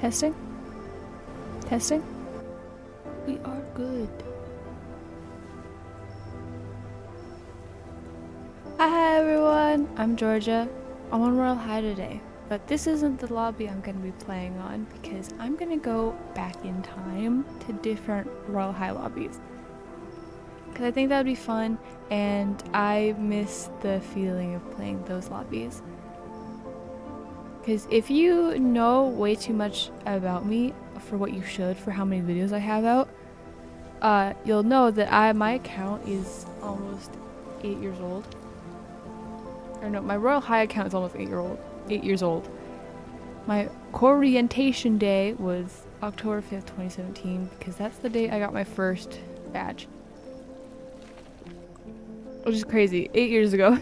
Testing? Testing? We are good. Hi everyone, I'm Georgia. I'm on Royal High today, but this isn't the lobby I'm going to be playing on because I'm going to go back in time to different Royal High lobbies. Because I think that would be fun, and I miss the feeling of playing those lobbies. Because if you know way too much about me for what you should, for how many videos I have out, you'll know that my account is almost 8 years old. Or no, my Royal High account is almost 8 years old. My orientation day was October 5th, 2017, because that's the day I got my first badge. Which is crazy. 8 years ago.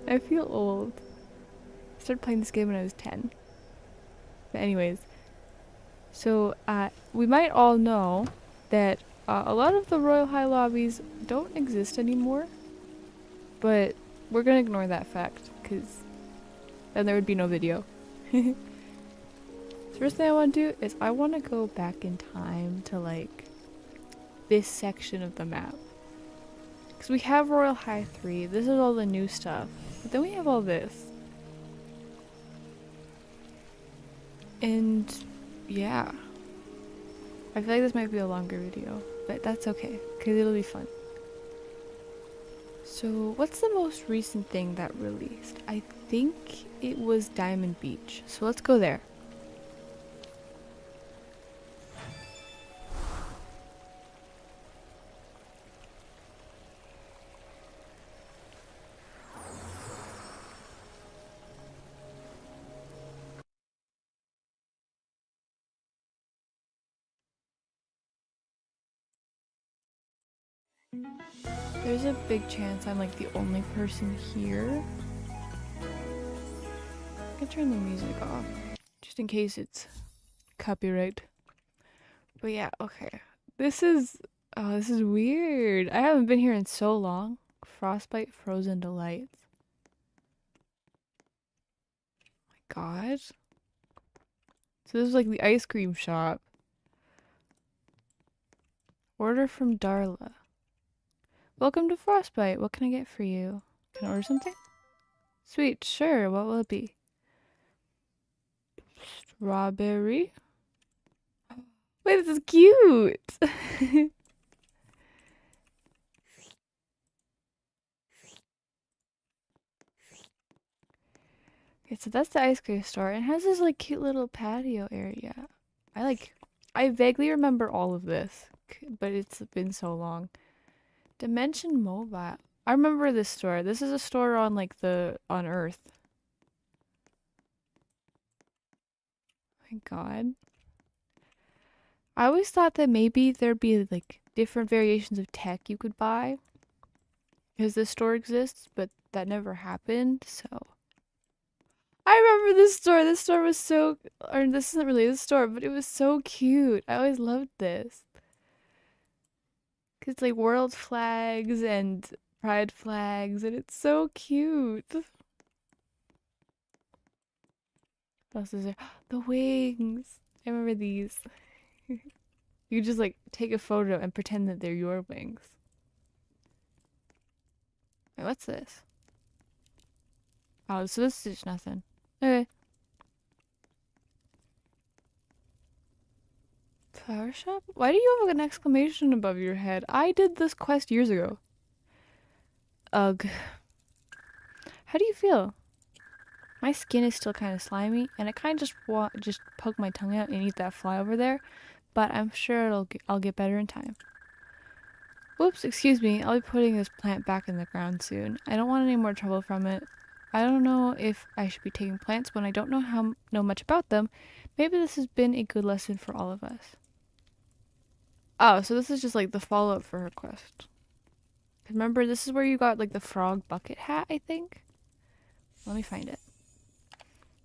I feel old. I started playing this game when I was 10. But anyways, so we might all know that a lot of the Royal High lobbies don't exist anymore. But we're gonna ignore that fact, because then there would be no video. The first thing I want to do is I want to go back in time to like this section of the map. Because we have Royal High 3, this is all the new stuff. But then we have all this. And yeah. I feel like this might be a longer video, but that's okay, because it'll be fun. So what's the most recent thing that released? I think it was Diamond Beach. So let's go there. There's a big chance I'm like the only person here. I can turn the music off, just in case it's copyright. But yeah, okay. This is weird. I haven't been here in so long. Frostbite Frozen Delights. My God. So this is like the ice cream shop. Order from Darla. Welcome to Frostbite. What can I get for you? Can I order something? Sweet, sure. What will it be? Strawberry? Wait, this is cute! Okay, so that's the ice cream store. It has this like cute little patio area. I vaguely remember all of this, but it's been so long. Dimension Mobile. I remember this store. This is a store on like on Earth. My God. I always thought that maybe there'd be like different variations of tech you could buy because this store exists, but that never happened, so. I remember this store. This store was so, or this isn't really the store, but it was so cute. I always loved this. Cause it's like world flags and pride flags, and it's so cute. What else is there? The wings. I remember these. You just like take a photo and pretend that they're your wings. Wait, what's this? Oh, so this is just nothing. Okay. Flower shop? Why do you have an exclamation above your head? I did this quest years ago. Ugh. How do you feel? My skin is still kind of slimy, and I kind of just poke my tongue out and eat that fly over there, but I'm sure I'll get better in time. Whoops, excuse me. I'll be putting this plant back in the ground soon. I don't want any more trouble from it. I don't know if I should be taking plants when I don't know much about them. Maybe this has been a good lesson for all of us. Oh, so this is just like the follow-up for her quest. Remember, this is where you got like the frog bucket hat, I think? Let me find it.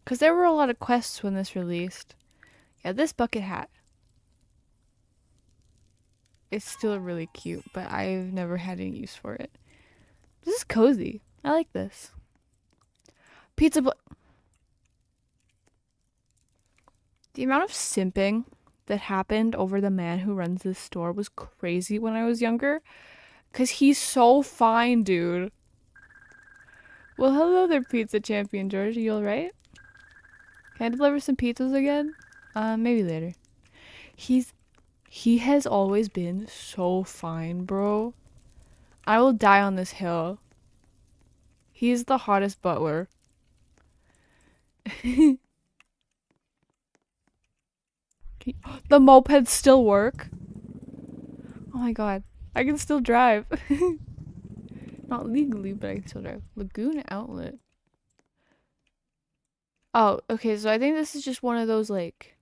Because there were a lot of quests when this released. Yeah, this bucket hat. It's still really cute, but I've never had any use for it. This is cozy. I like this. The amount of simping that happened over the man who runs this store was crazy when I was younger. Cause he's so fine, dude. Well, hello there, pizza champion George. Are you alright? Can I deliver some pizzas again? Maybe later. He has always been so fine, bro. I will die on this hill. He's the hottest butler. The mopeds still work. Oh my god. I can still drive. Not legally, but I can still drive. Lagoon Outlet. Oh, okay, so I think this is just one of those, like...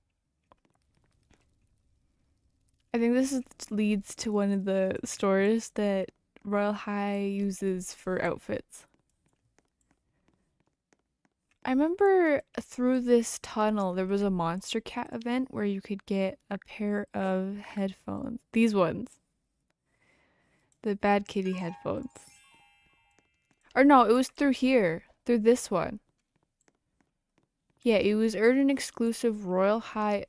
I think leads to one of the stores that Royal High uses for outfits. I remember through this tunnel there was a Monster Cat event where you could get a pair of headphones. These ones. The Bad Kitty headphones. Or no, it was through here. Through this one. Yeah, it was earn an exclusive Royal High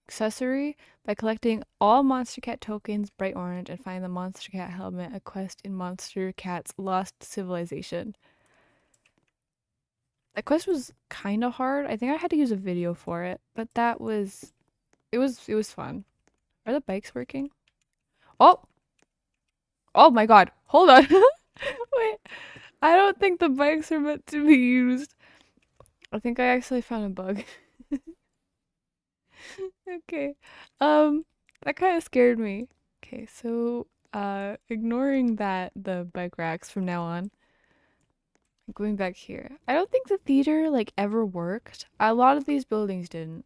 accessory by collecting all Monster Cat tokens bright orange and find the Monster Cat helmet, a quest in Monster Cat's Lost Civilization. That quest was kind of hard. I think I had to use a video for it, but it was fun. Are the bikes working? Oh! Oh my god. Hold on. Wait. I don't think the bikes are meant to be used. I think I actually found a bug. Okay. That kind of scared me. Okay, so ignoring the bike racks from now on. Going back here. I don't think the theater like ever worked. A lot of these buildings didn't.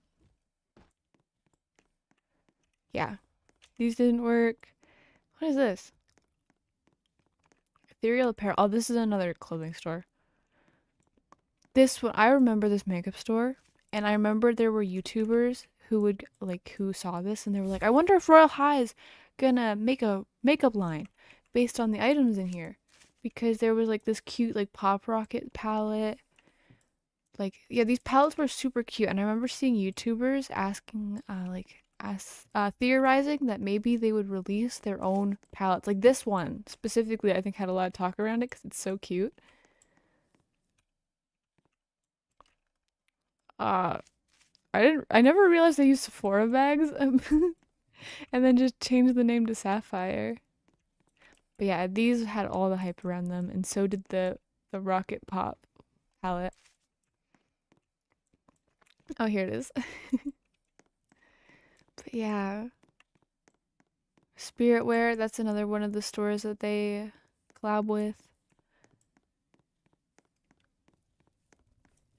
Yeah. These didn't work. What is this? Ethereal apparel. Oh, this is another clothing store. This one, I remember this makeup store, and I remember there were YouTubers who saw this and they were like, I wonder if Royal High is gonna make a makeup line based on the items in here. Because there was like this cute like Pop Rocket palette. Like, yeah, these palettes were super cute, and I remember seeing YouTubers asking theorizing that maybe they would release their own palettes. Like this one specifically, I think had a lot of talk around it because it's so cute. Uh, I never realized they used Sephora bags, and then just changed the name to Sapphire. But yeah, these had all the hype around them, and so did the Rocket Pop palette. Oh, here it is. But yeah, Spiritwear, that's another one of the stores that they collab with.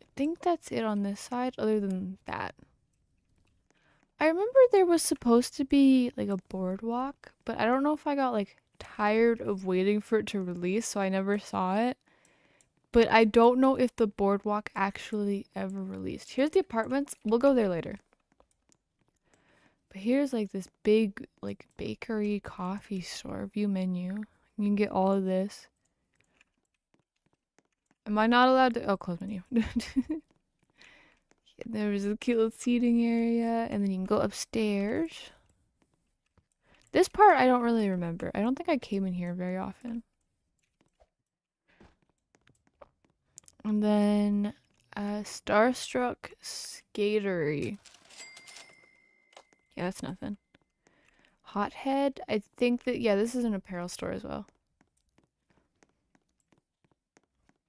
I think that's it on this side, other than that. I remember there was supposed to be like a boardwalk, but I don't know if I got like tired of waiting for it to release, so I never saw it. But I don't know if the boardwalk actually ever released. Here's the apartments. We'll go there later. But here's like this big like bakery coffee store view menu. You can get all of this. Am I not allowed to? Oh, close menu. There's a cute little seating area, and then you can go upstairs. This part I don't really remember. I don't think I came in here very often. And then Starstruck Skatery. Yeah, that's nothing. Hothead. I think that, yeah, this is an apparel store as well.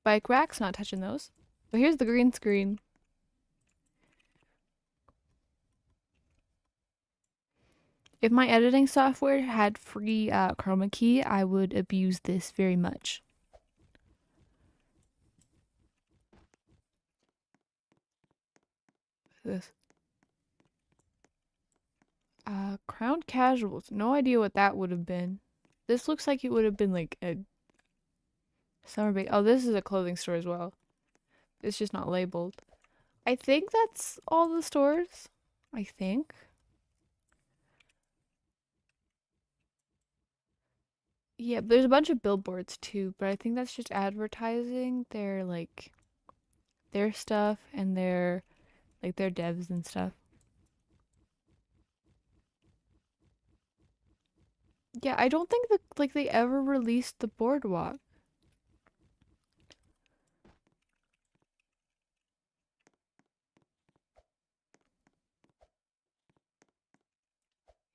Bike racks, not touching those. But here's the green screen. If my editing software had free chroma key, I would abuse this very much. This. Crown Casuals. No idea what that would have been. This looks like it would have been like a summer bake. Oh, this is a clothing store as well. It's just not labeled. I think that's all the stores. I think. Yeah, but there's a bunch of billboards too, but I think that's just advertising their stuff and their devs and stuff. Yeah, I don't think that like they ever released the boardwalk.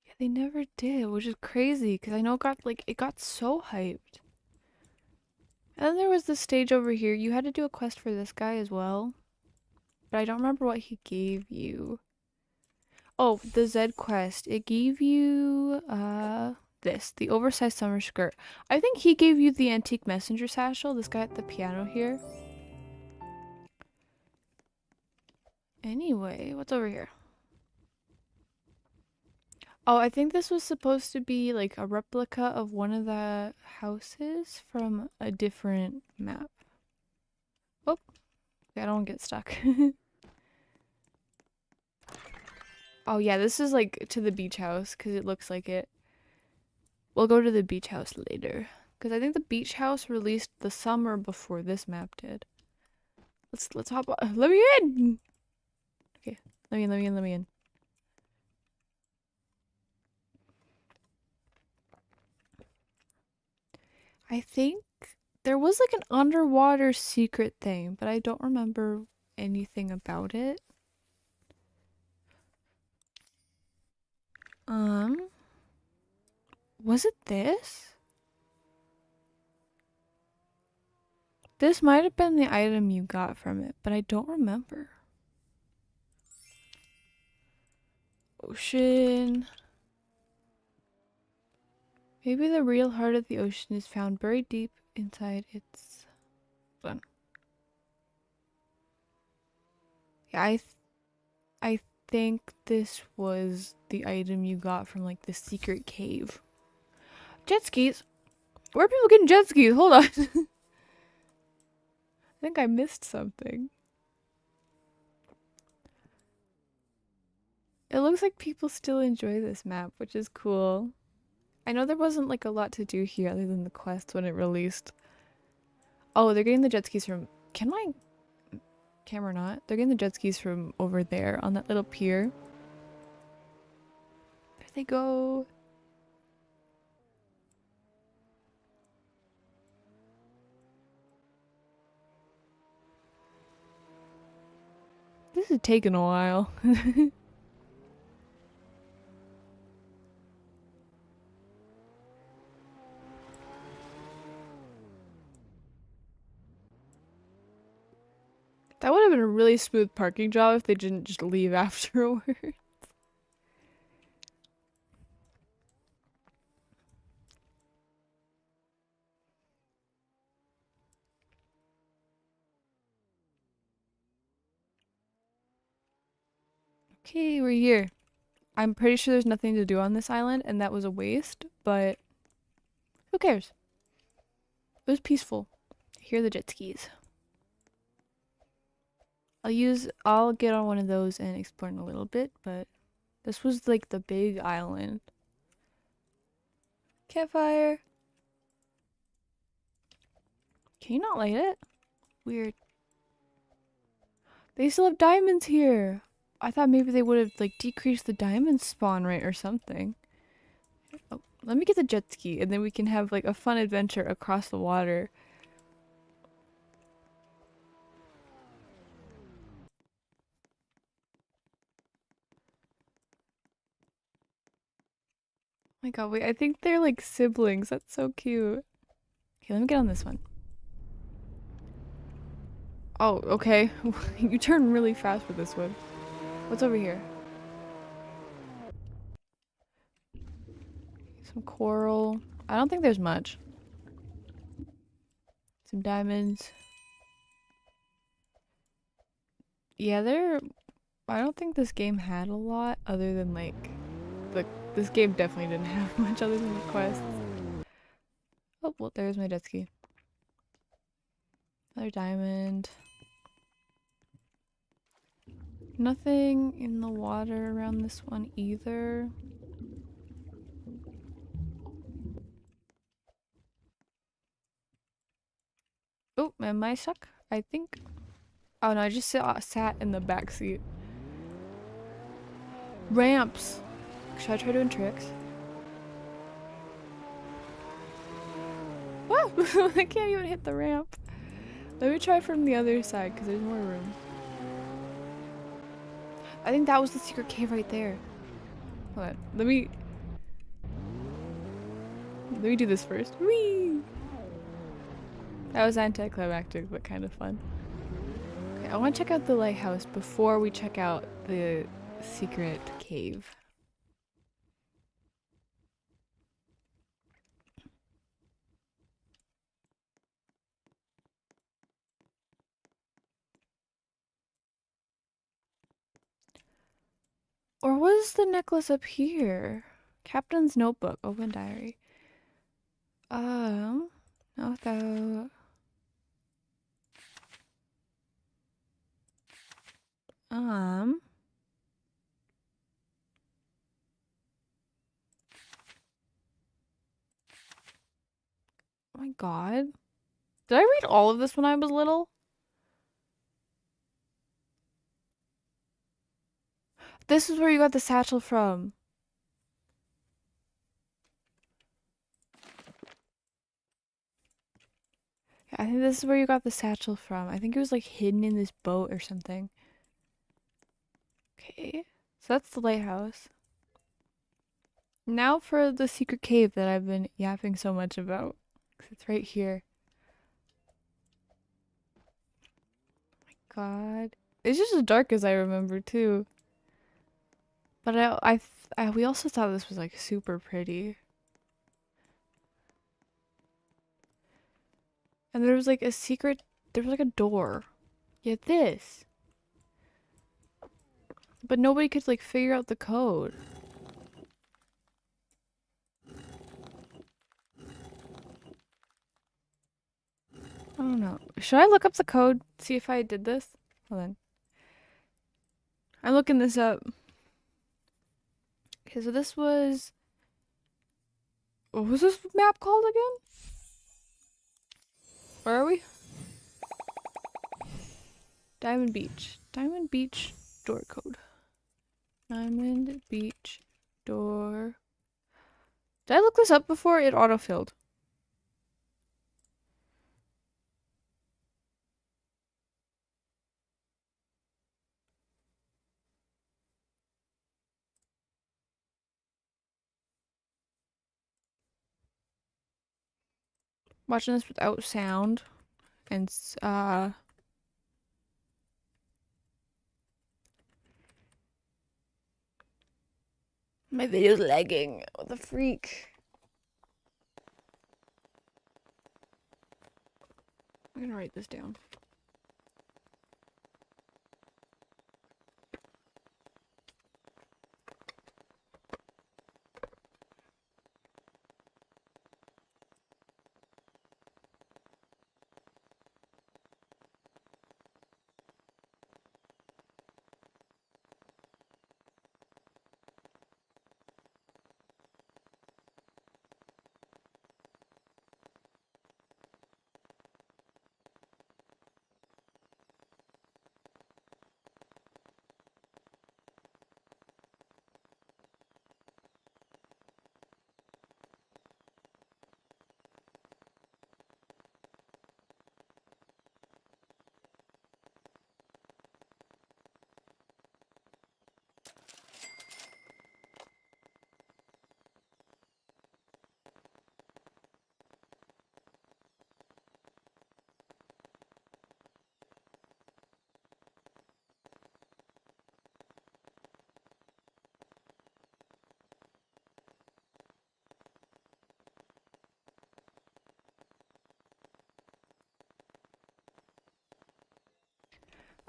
Yeah, they never did, which is crazy because I know it got so hyped. And then there was this stage over here. You had to do a quest for this guy as well, but I don't remember what he gave you. Oh, the Z quest. It gave you the oversized summer skirt. I think he gave you the antique messenger satchel, this guy at the piano here. Anyway, what's over here? Oh, I think this was supposed to be like a replica of one of the houses from a different map. Oh, I don't get stuck. Oh yeah, this is like to the beach house because it looks like it. We'll go to the beach house later because I think the beach house released the summer before this map did. Let's hop on. Let me in. Okay, let me in. I think there was like an underwater secret thing, but I don't remember anything about it. Um, was it this? This might have been the item you got from it, but I don't remember. Ocean. Maybe the real heart of the ocean is found buried deep inside its fun. Yeah, I think this was the item you got from like the secret cave. Jet skis? Where are people getting jet skis? Hold on. I think I missed something. It looks like people still enjoy this map, which is cool. I know there wasn't like a lot to do here other than the quest when it released. Oh, they're getting the jet skis from... Can my camera not? They're getting the jet skis from over there on that little pier. There they go. This is taking a while. That would have been a really smooth parking job if they didn't just leave afterwards. Okay, we're here. I'm pretty sure there's nothing to do on this island, and that was a waste, but who cares? It was peaceful. Here are the jet skis. I'll get on one of those and explore in a little bit, but this was like the big island. Campfire. Can you not light it? Weird. They still have diamonds here. I thought maybe they would have like decreased the diamond spawn rate or something. Oh, let me get the jet ski and then we can have like a fun adventure across the water. Oh my god, wait, I think they're like siblings. That's so cute. Okay, let me get on this one. Oh, okay. You turn really fast with this one. What's over here? Some coral. I don't think there's much. Some diamonds. Yeah, I don't think this game had a lot other than like this game definitely didn't have much other than the quests. Oh, well, there's my jet ski. Another diamond. Nothing in the water around this one either. Oh, am I stuck? I think. Oh no, I just sat in the back seat. Ramps. Should I try doing tricks? I can't even hit the ramp. Let me try from the other side because there's more room. I think that was the secret cave right there. Hold on. Let me do this first. Whee! That was anticlimactic, but kind of fun. Okay, I want to check out the lighthouse before we check out the secret cave. Or was the necklace up here? Captain's notebook, open diary. No, though. Um. Oh my god. Did I read all of this when I was little? This is where you got the satchel from. Yeah, I think this is where you got the satchel from. I think it was like hidden in this boat or something. Okay. So that's the lighthouse. Now for the secret cave that I've been yapping so much about. It's right here. God. It's just as dark as I remember too. But we also thought this was like super pretty. And there was like a secret, there was like a door. Yeah, this. But nobody could like figure out the code. I don't know. Should I look up the code? See if I did this? Hold on. I'm looking this up. Okay, so this was... What was this map called again? Where are we? Diamond Beach. Diamond Beach door code. Diamond Beach door. Did I look this up before? It autofilled. Watching this without sound. And, my video's lagging. What the freak? I'm gonna write this down.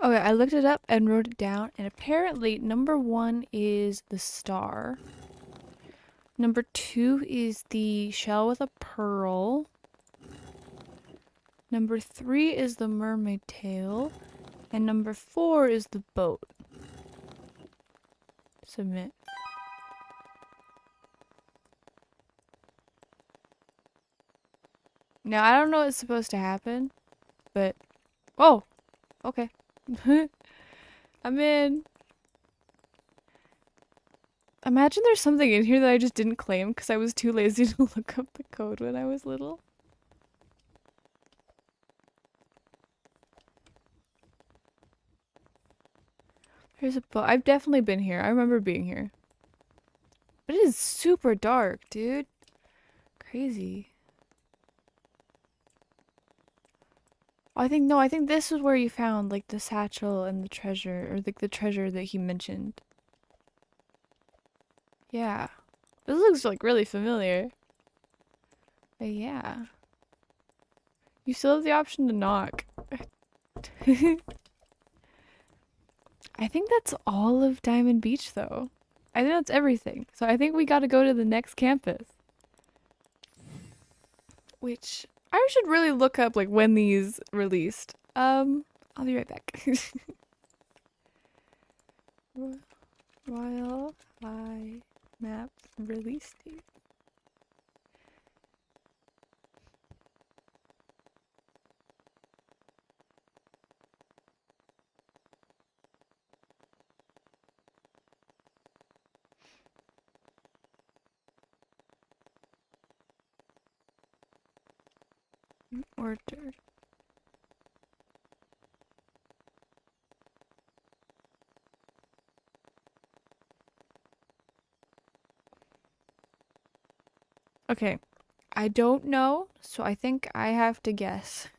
Okay, I looked it up and wrote it down, and apparently number 1 is the star. Number 2 is the shell with a pearl. Number 3 is the mermaid tail. And number 4 is the boat. Submit. Now, I don't know what's supposed to happen, but... Oh! Okay. I'm in. Imagine there's something in here that I just didn't claim because I was too lazy to look up the code when I was little. Here's a boat. I've definitely been here. I remember being here. But it is super dark, dude. Crazy. I think this is where you found like the satchel and the treasure, or like the treasure that he mentioned. Yeah. This looks like really familiar. But yeah. You still have the option to knock. I think that's all of Diamond Beach though. I think that's everything. So I think we gotta go to the next campus. Which I should really look up like when these released. I'll be right back. Royal High Map release date. Order. Okay. I don't know, so I think I have to guess.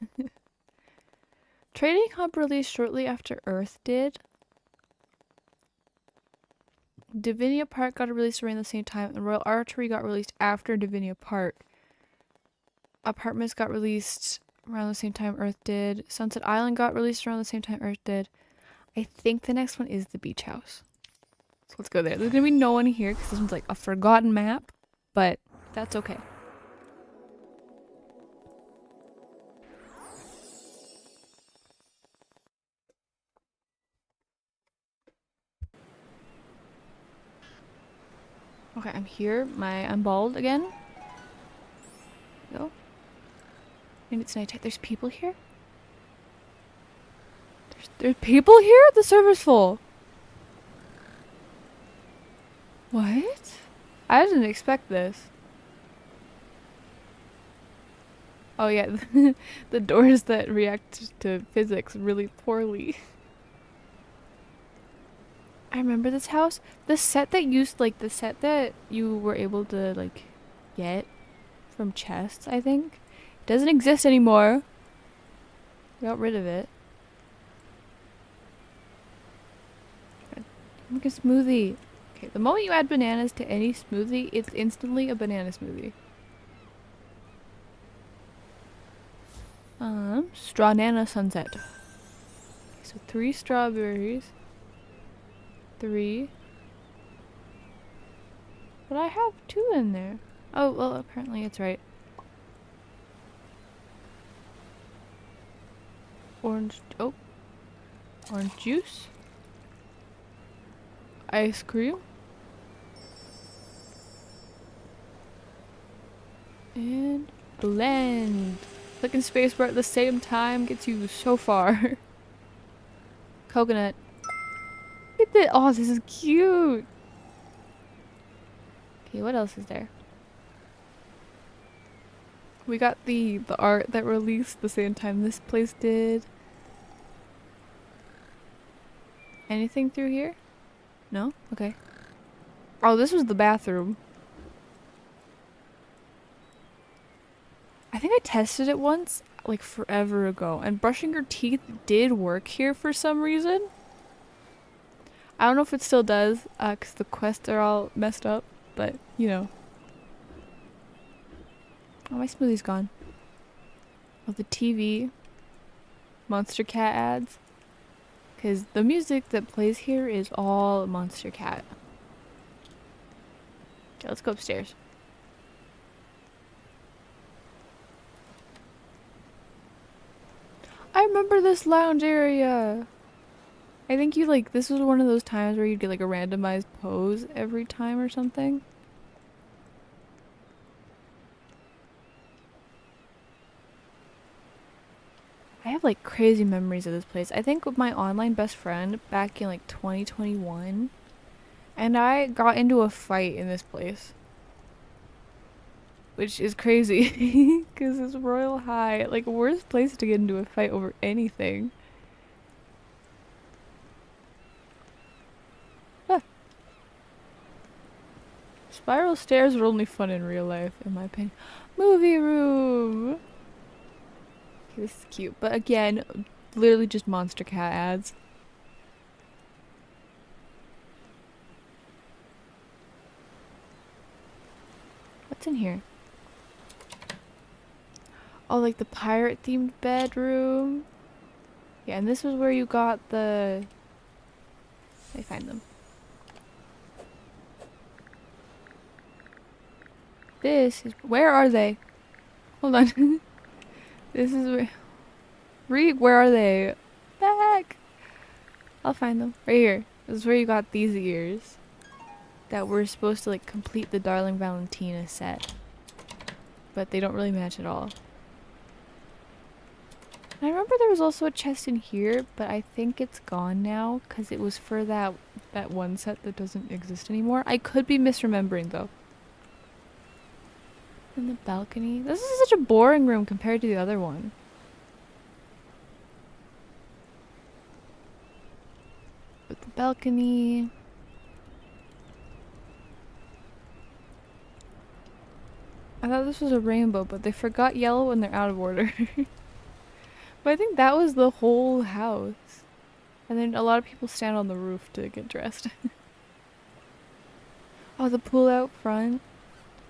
Trading Hub released shortly after Earth did. Divinia Park got released around the same time, and Royal Archery got released after Divinia Park. Apartments got released around the same time Earth did. Sunset Island got released around the same time Earth did. I think the next one is the beach house. So let's go there. There's gonna be no one here because this one's like a forgotten map, but that's okay. Okay, I'm here. I'm bald again. Go. And it's nighttime. There's people here? There's people here? The server's full. What? I didn't expect this. Oh yeah, the doors that react to physics really poorly. I remember this house. The set that you were able to like get from chests, I think, doesn't exist anymore. Got rid of it. Make a smoothie. Okay, the moment you add bananas to any smoothie, it's instantly a banana smoothie. Strawnana sunset. Okay, so 3 strawberries. 3. But I have 2 in there. Oh, well, apparently it's right. Orange juice. Ice cream. And blend. Clicking spacebar at the same time gets you so far. Coconut. Look at this. Oh, this is cute. Okay, what else is there? We got the art that released the same time this place did. Anything through here? No? Okay. Oh, this was the bathroom. I think I tested it once, like forever ago, and brushing your teeth did work here for some reason. I don't know if it still does, because the quests are all messed up, but, you know. Oh, my smoothie's gone. Oh, the TV. Monster Cat ads. Because the music that plays here is all Monster Cat. Okay, let's go upstairs. I remember this lounge area. I think this was one of those times where you'd get like a randomized pose every time or something. I have like crazy memories of this place. I think with my online best friend back in like 2021, and I got into a fight in this place. Which is crazy, because it's Royal High. Like, worst place to get into a fight over anything. Spiral stairs are only fun in real life, in my opinion. Movie room! Okay, this is cute. But again, literally just monster cat ads. What's in here? Oh, like the pirate themed bedroom. Yeah, and this was where you got the... I find them. This is... Where are they? Hold on. This is where... where are they? Back! I'll find them. Right here. This is where you got these ears. That were supposed to like complete the Darling Valentina set. But they don't really match at all. I remember there was also a chest in here, but I think it's gone now because it was for that one set that doesn't exist anymore. I could be misremembering though. In the balcony. This is such a boring room compared to the other one. With the balcony. I thought this was a rainbow, but they forgot yellow and they're out of order. But I think that was the whole house. And then a lot of people stand on the roof to get dressed. Oh, the pool out front.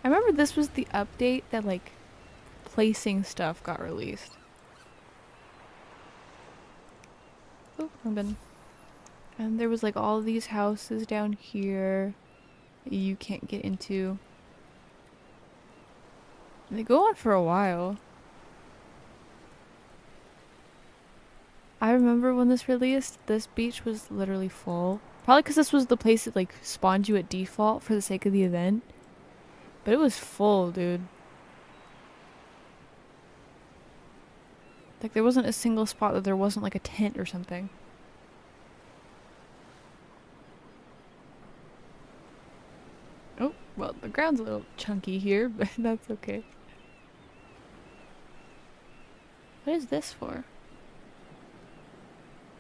I remember this was the update that like placing stuff got released. Oh, wrong button. And there was like all these houses down here that you can't get into. And they go on for a while. I remember when this released, this beach was literally full. Probably because this was the place that like spawned you at default for the sake of the event. But it was full, dude. Like there wasn't a single spot that there wasn't like a tent or something. Oh, well, the ground's a little chunky here, but that's okay. What is this for?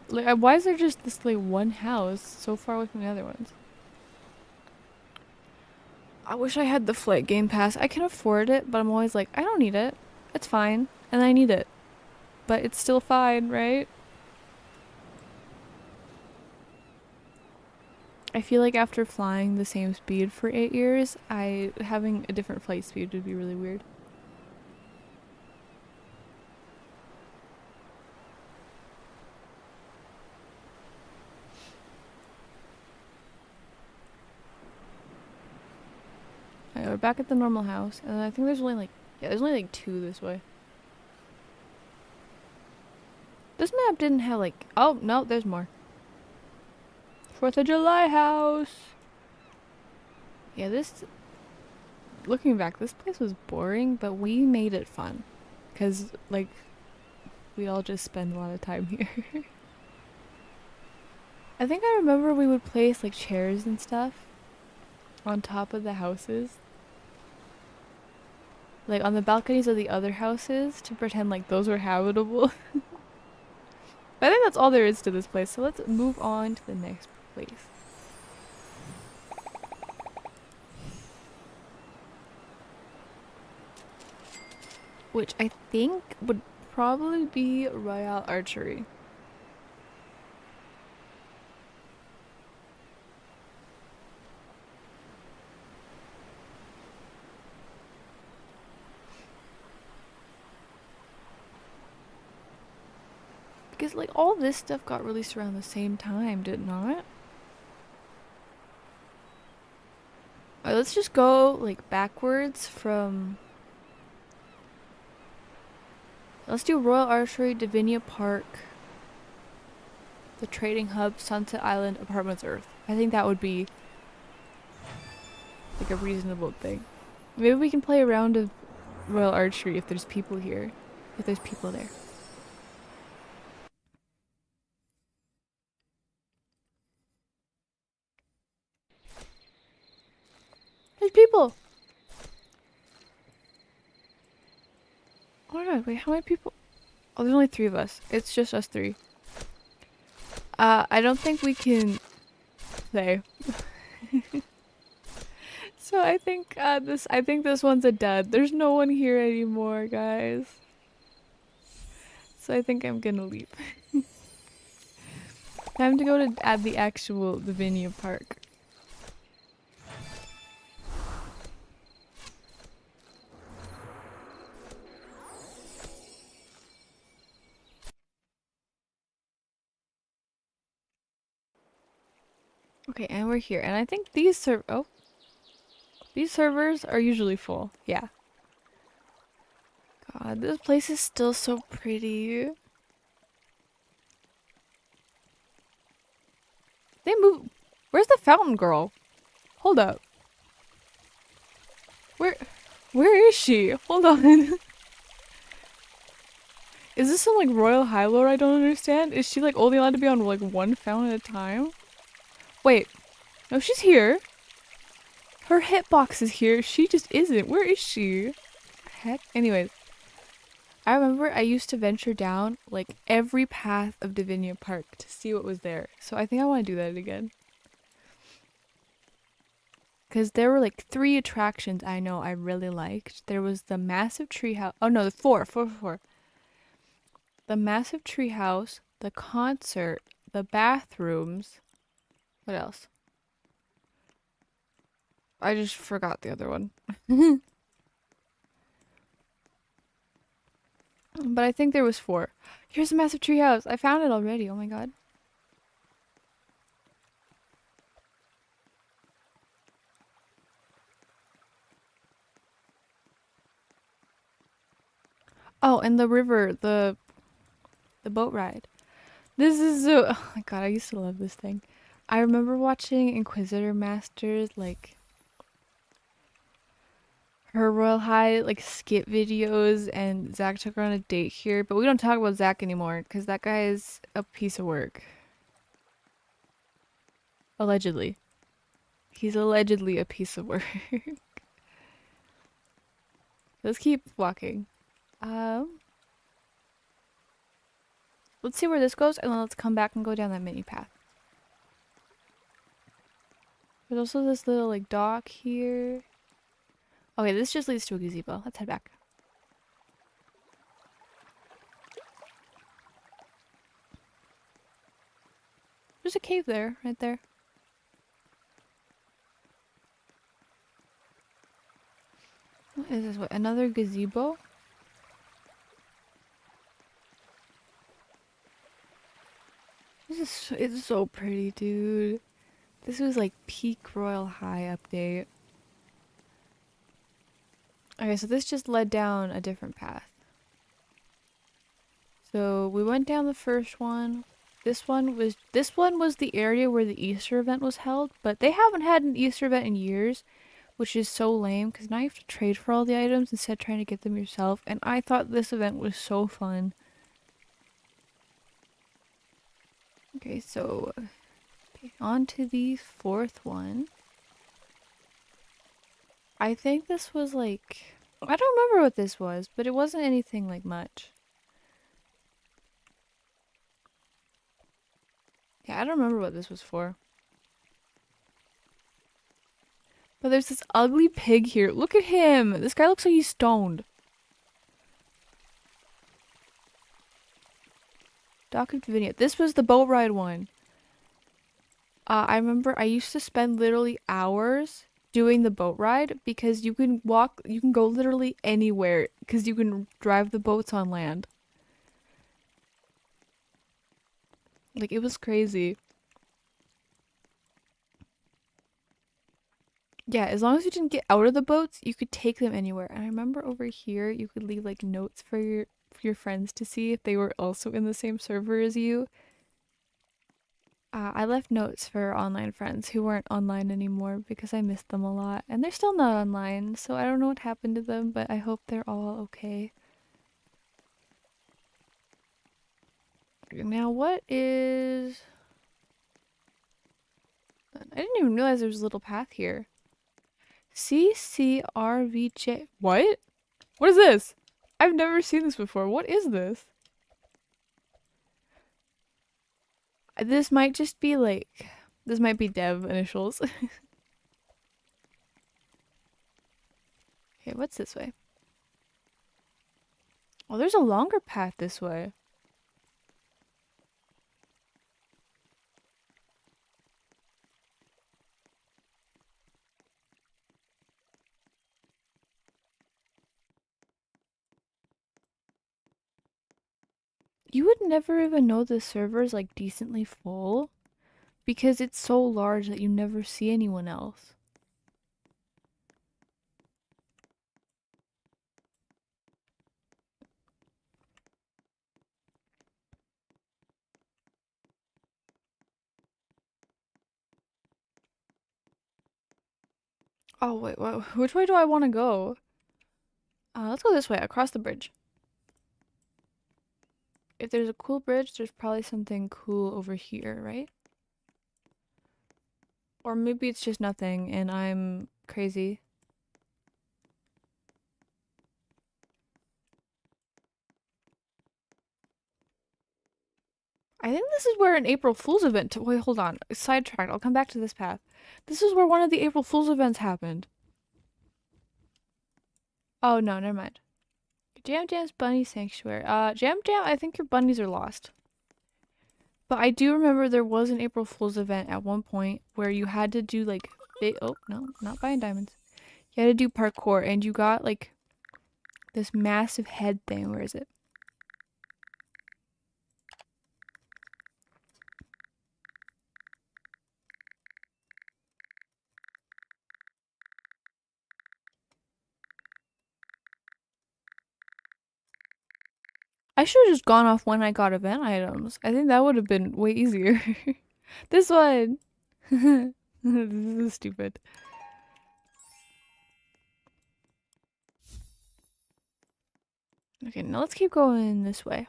Like, why is there just this like one house so far away from the other ones? I wish I had the flight game pass. I can afford it, but I'm always like, I don't need it. It's fine. And I need it. But it's still fine, right? I feel like after flying the same speed for 8 years, having a different flight speed would be really weird. Alright, we're back at the normal house, and I think there's only like, yeah, there's only like 2 this way. This map didn't have like, oh no, there's more. 4th of July house! Yeah, looking back, this place was boring, but we made it fun. Because, like, we all just spend a lot of time here. I think I remember we would place, like, chairs and stuff on top of the houses. Like, on the balconies of the other houses to pretend like those were habitable. But I think that's all there is to this place, so let's move on to the next place. Which I think would probably be royale archery. Because like all this stuff got released around the same time, did it not? Alright, let's just go like backwards from... Let's do Royal Archery, Divinia Park, the Trading Hub, Sunset Island, Apartments Earth. I think that would be like a reasonable thing. Maybe we can play a round of Royal Archery if there's people here. If there's people there. There's people! Oh my god, wait, how many people? Oh, there's only 3 of us. It's just us 3. I don't think we can... Say. So I think this one's a dud. There's no one here anymore, guys. So I think I'm gonna leave. Time to go to add the actual Divinia Park. Okay, and we're here. And I think these these servers are usually full. Yeah. God, this place is still so pretty. They move. Where's the fountain girl? Hold up. Where where is she? Hold on. Is this some like royal high lore I don't understand? Is she like only allowed to be on like one fountain at a time? Wait. No, she's here. Her hitbox is here. She just isn't. Where is she? Heck. Anyways, I remember I used to venture down like every path of Divinia Park to see what was there. So I think I want to do that again. Because there were like 3 attractions I know I really liked. There was the massive treehouse. Oh no, the four. The massive treehouse, the concert, the bathrooms. What else? I just forgot the other one. But I think there was 4. Here's a massive treehouse. I found it already. Oh my god. Oh, and the river, the boat ride. This is so, oh my god, I used to love this thing. I remember watching Inquisitor Masters, like her Royal High, like skit videos, and Zach took her on a date here, but we don't talk about Zach anymore because that guy is a piece of work. Allegedly. He's allegedly a piece of work. Let's keep walking. Um, let's see where this goes, and then let's come back and go down that mini path. There's also this little like dock here. Okay, this just leads to a gazebo. Let's head back. There's a cave there, right there. What is this? What, another gazebo? It's so pretty, dude. This was like peak Royal High update. Okay, so this just led down a different path. So we went down the first one. This one was the area where the Easter event was held, but they haven't had an Easter event in years, which is so lame because now you have to trade for all the items instead of trying to get them yourself. And I thought this event was so fun. Okay, so on to the 4th one. I think this was like, I don't remember what this was, but it wasn't anything like much. Yeah, I don't remember what this was for. But there's this ugly pig here. Look at him. This guy looks like he's stoned. Dock of Divinia. This was the boat ride one. I remember I used to spend literally hours doing the boat ride because you can go literally anywhere because you can drive the boats on land. Like, it was crazy. Yeah, as long as you didn't get out of the boats, you could take them anywhere. And I remember over here, you could leave like notes for your friends to see if they were also in the same server as you. I left notes for online friends who weren't online anymore because I missed them a lot. And they're still not online, so I don't know what happened to them, but I hope they're all okay. Now, what is... I didn't even realize there was a little path here. CCRVJ. What? What is this? I've never seen this before. What is this? This might just be like... This might be dev initials. Okay, what's this way? Oh, there's a longer path this way. You would never even know the server is like decently full because it's so large that you never see anyone else. Oh, wait, which way do I want to go? Let's go this way, across the bridge. If there's a cool bridge, there's probably something cool over here, right? Or maybe it's just nothing and I'm crazy. I think this is where an April Fool's event. Wait, hold on. Sidetracked. I'll come back to this path. This is where one of the April Fool's events happened. Oh, no, never mind. Jam Jam's Bunny Sanctuary. Jam Jam, I think your bunnies are lost. But I do remember there was an April Fool's event at one point where you had to do like big. Oh, no, not buying diamonds. You had to do parkour and you got like this massive head thing. Where is it? I should have just gone off when I got event items. I think that would have been way easier. This one. This is stupid. Okay, now let's keep going this way.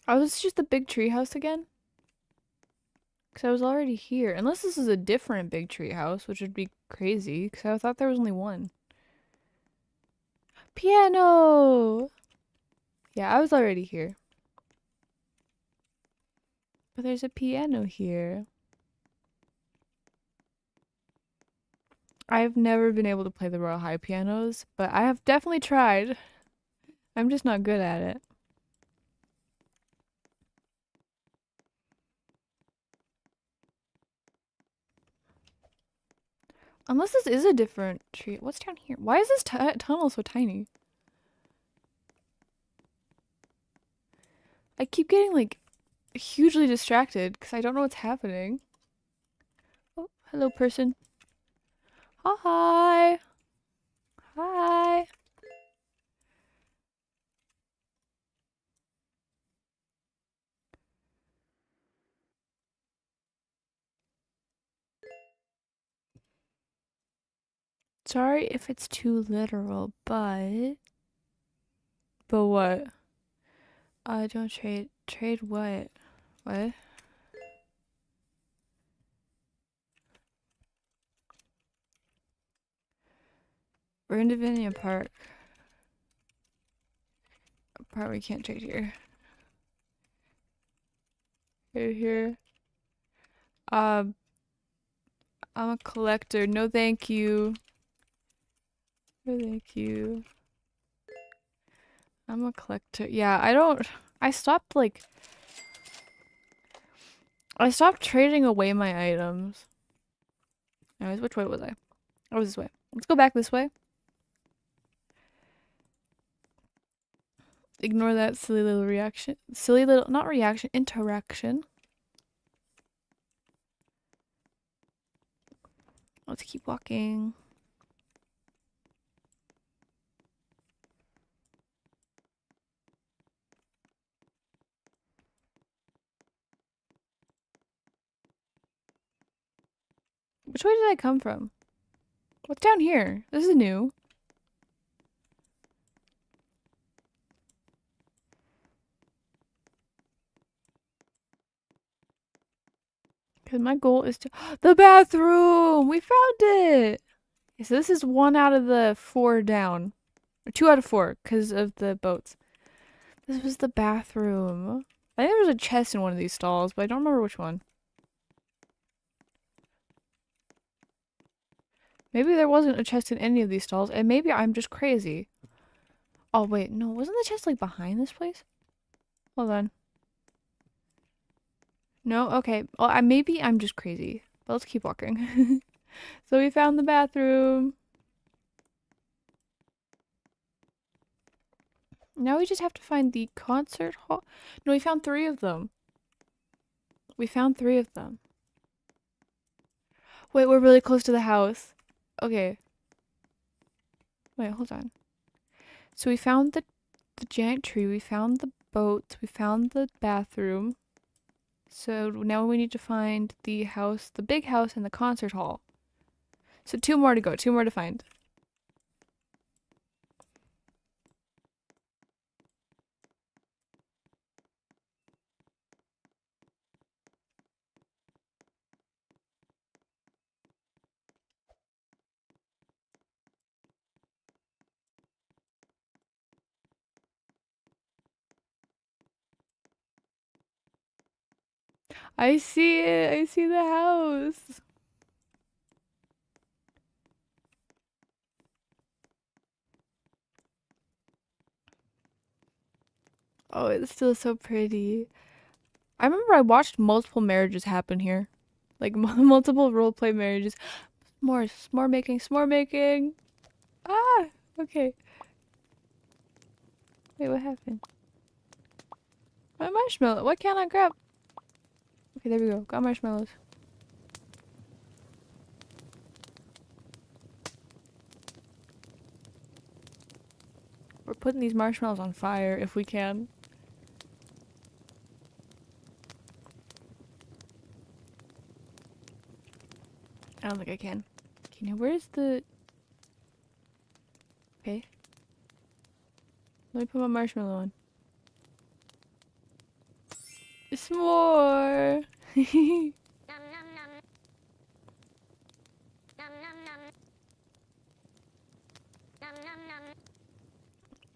Oh, this is just the big tree house again? Because I was already here. Unless this is a different big tree house, which would be crazy, because I thought there was only one. Piano! Yeah, I was already here. But there's a piano here. I've never been able to play the Royal High pianos, but I have definitely tried. I'm just not good at it. Unless this is a different tree. What's down here? Why is this tunnel so tiny? I keep getting like hugely distracted because I don't know what's happening. Oh, hello person. Hi. Hi. Sorry if it's too literal, but what? Don't trade. Trade what? What? We're in Divinia Park. Probably can't trade here. Right here. I'm a collector. No, thank you. No, thank you. I'm a collector. Yeah, I stopped like. I stopped trading away my items. Anyways, which way was I? I was this way. Let's go back this way. Ignore that silly little reaction. Silly little, not reaction, interaction. Let's keep walking. Which way did I come from? What's down here? This is new. Because my goal is to... The bathroom! We found it! Okay, so this is 1 out of the 4 down. Or 2 out of 4 because of the boats. This was the bathroom. I think there was a chest in one of these stalls, but I don't remember which one. Maybe there wasn't a chest in any of these stalls, and maybe I'm just crazy. Oh, wait, no, wasn't the chest like behind this place? Hold on. No? Okay. Well, maybe I'm just crazy. But let's keep walking. So we found the bathroom. Now we just have to find the concert hall. No, we found three of them. We found three of them. Wait, we're really close to the house. Okay. Wait, hold on. So we found the giant tree. We found the boat. We found the bathroom. So now we need to find the house, the big house, and the concert hall. So two more to go. Two more to find. I see it. I see the house. Oh, it's still so pretty. I remember I watched multiple marriages happen here. Like multiple roleplay marriages. S'more making, s'more making. Ah, okay. Wait, what happened? My marshmallow. What can't I grab? Okay, there we go. Got marshmallows. We're putting these marshmallows on fire if we can. I don't think I can. Okay, now where's the... Okay. Let me put my marshmallow on. S'more!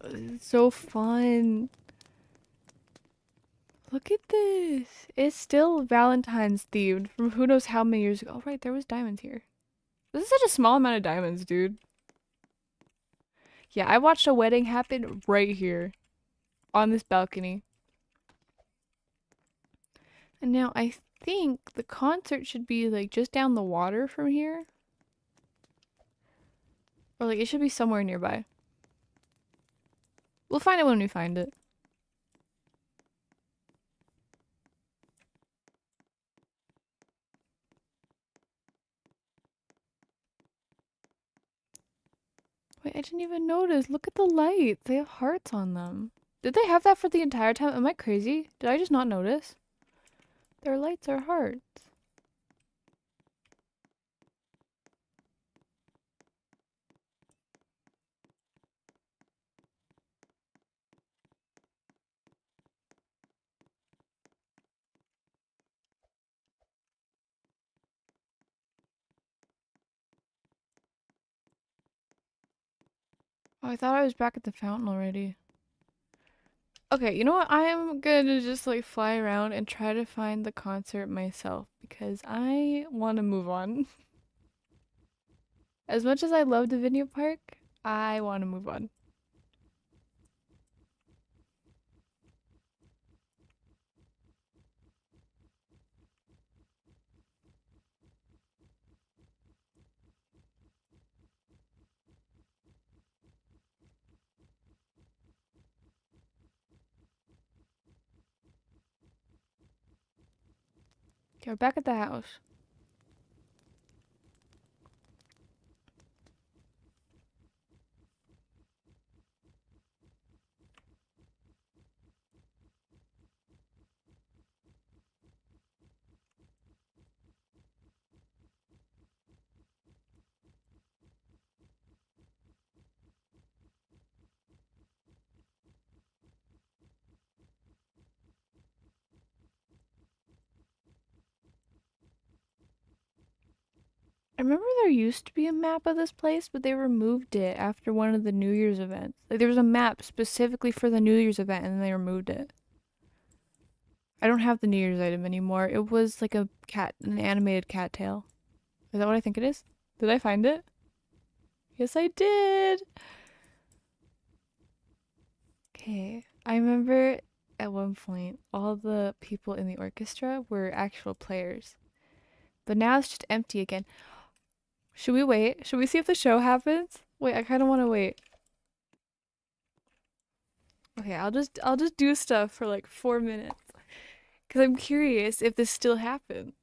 It's so fun. Look at this. It's still Valentine's themed from who knows how many years ago. Oh, right, there was diamonds here. This is such a small amount of diamonds, dude. Yeah, I watched a wedding happen right here on this balcony. And now I think the concert should be like just down the water from here. Or like it should be somewhere nearby. We'll find it when we find it. Wait, I didn't even notice. Look at the lights. They have hearts on them. Did they have that for the entire time? Am I crazy? Did I just not notice? Their lights are hearts. Oh, I thought I was back at the fountain already. Okay, you know what? I'm gonna just like fly around and try to find the concert myself because I want to move on. As much as I love the video park, I want to move on. Okay, we're back at the house. I remember there used to be a map of this place, but they removed it after one of the New Year's events. Like there was a map specifically for the New Year's event and then they removed it. I don't have the New Year's item anymore. It was like a cat, an animated cattail. Is that what I think it is? Did I find it? Yes, I did. Okay. I remember at one point all the people in the orchestra were actual players. But now it's just empty again. Should we wait? Should we see if the show happens? Wait, I kind of want to wait. Okay, I'll just do stuff for like 4 minutes cuz I'm curious if this still happens.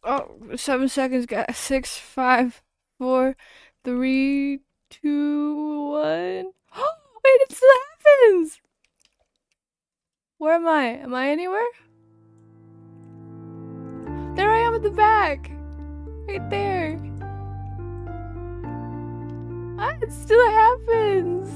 Oh, 7 seconds, guys. 6, 5, 4, 3, 2, 1. Oh, wait, it still happens! Where am I? Am I anywhere? There I am at the back! Right there! Ah, it still happens!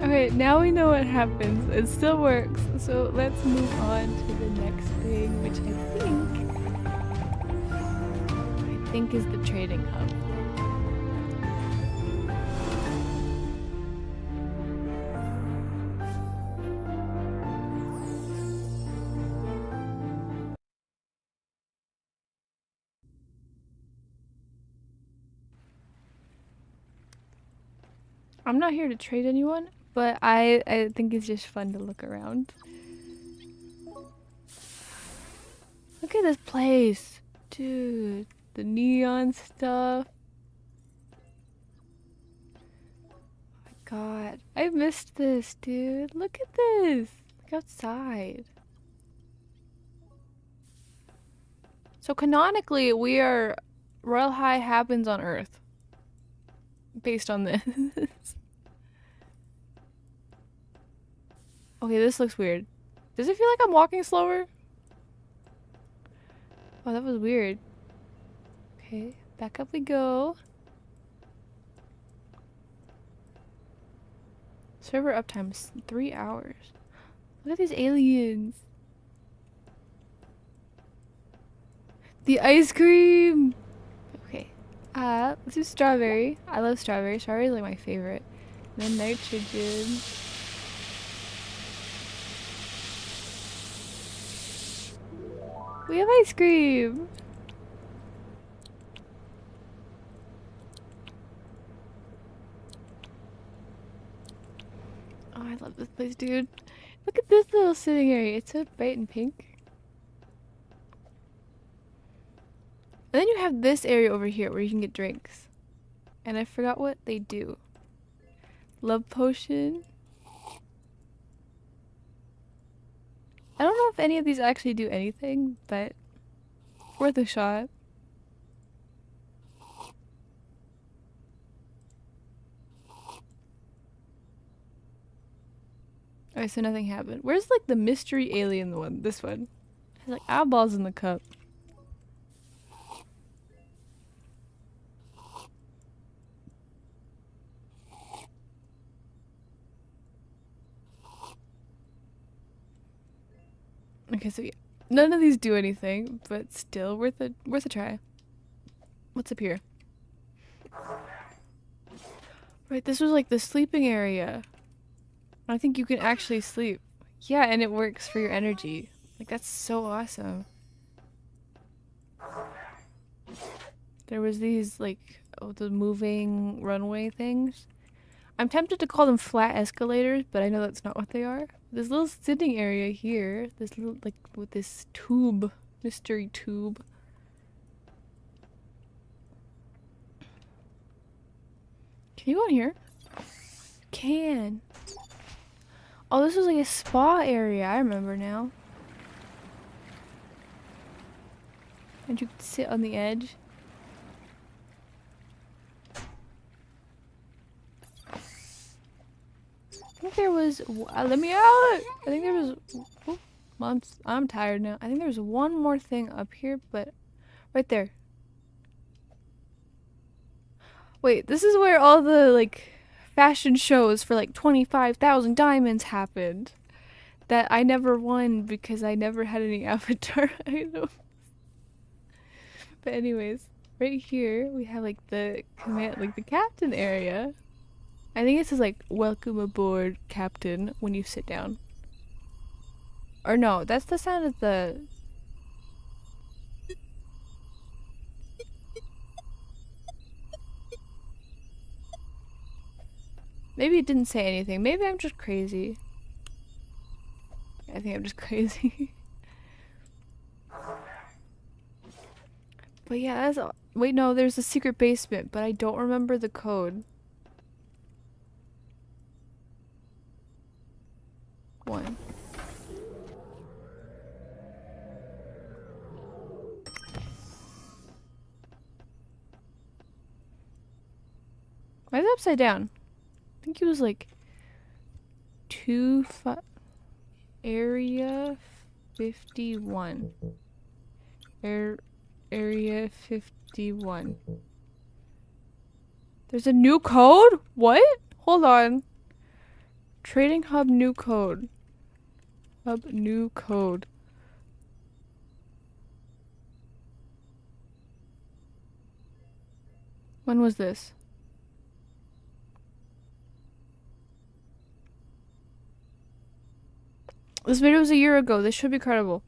Okay, now we know what happens. It still works. So let's move on to the next thing, which I think is the trading hub. I'm not here to trade anyone, but I think it's just fun to look around. Look at this place. Dude, the neon stuff. Oh my god. I missed this, dude. Look at this. Look outside. So canonically, we are Royal High happens on Earth. Based on this. Okay, this looks weird. Does it feel like I'm walking slower? Oh, that was weird. Okay, back up we go. Server uptime is 3 hours. Look at these aliens. The ice cream! Okay. Let's do strawberry. I love strawberry. Strawberry is like my favorite. And then nitrogen. We have ice cream! Oh, I love this place, dude. Look at this little sitting area. It's so bright and pink. And then you have this area over here where you can get drinks. And I forgot what they do. Love potion. I don't know if any of these actually do anything, but worth a shot. Alright, so nothing happened. Where's like the mystery alien one? This one. Has like eyeballs in the cup. Okay, so yeah. None of these do anything, but still worth a try. What's up here? Right, this was like the sleeping area. I think you can actually sleep. Yeah, and it works for your energy. Like, that's so awesome. There was these, like, the moving runway things. I'm tempted to call them flat escalators, but I know that's not what they are. This little sitting area here, this little, like, with this tube, mystery tube. Can you go in here? Can. Oh, this was like a spa area. I remember now. And you could sit on the edge. I think there was. Let me out! I think there was. Oh, I'm tired now. I think there was one more thing up here, but right there. Wait, this is where all the like fashion shows for like 25,000 diamonds happened. That I never won because I never had any avatar items. But anyways, right here we have like the command, like the captain area. I think it says like "Welcome aboard, Captain" when you sit down. Or no, that's the sound of the. Maybe it didn't say anything. Maybe I'm just crazy. I think I'm just crazy. But yeah, that's. Wait, no, there's a secret basement, but I don't remember the code. 1. Why is it upside down? I think it was like area 51. Area 51. There's a new code? What? Hold on. Trading hub new code. Hub new code. When was this? This video was a year ago. This should be credible.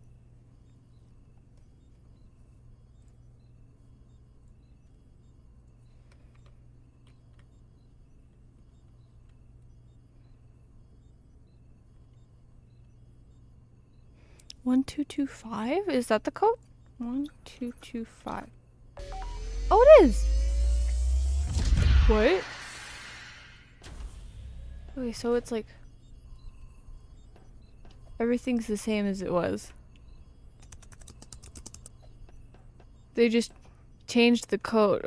One, 225? Is that the code? 1225. Oh, it is! What? Okay, so it's like... everything's the same as it was. They just changed the code.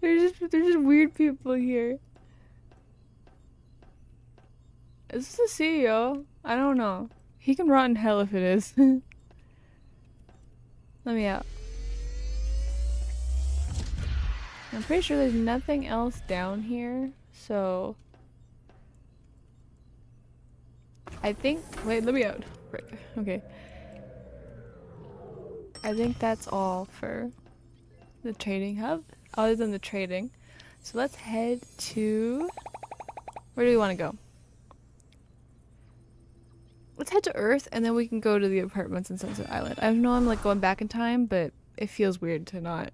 They're just weird people here. Is this the CEO? I don't know. He can rot in hell if it is. Let me out. I'm pretty sure there's nothing else down here, so... I think... wait, let me out. Okay. I think that's all for the trading hub, other than the trading. So let's head to... where do we want to go? Let's head to Earth, and then we can go to the apartments in Sunset Island. I know I'm like going back in time, but it feels weird to not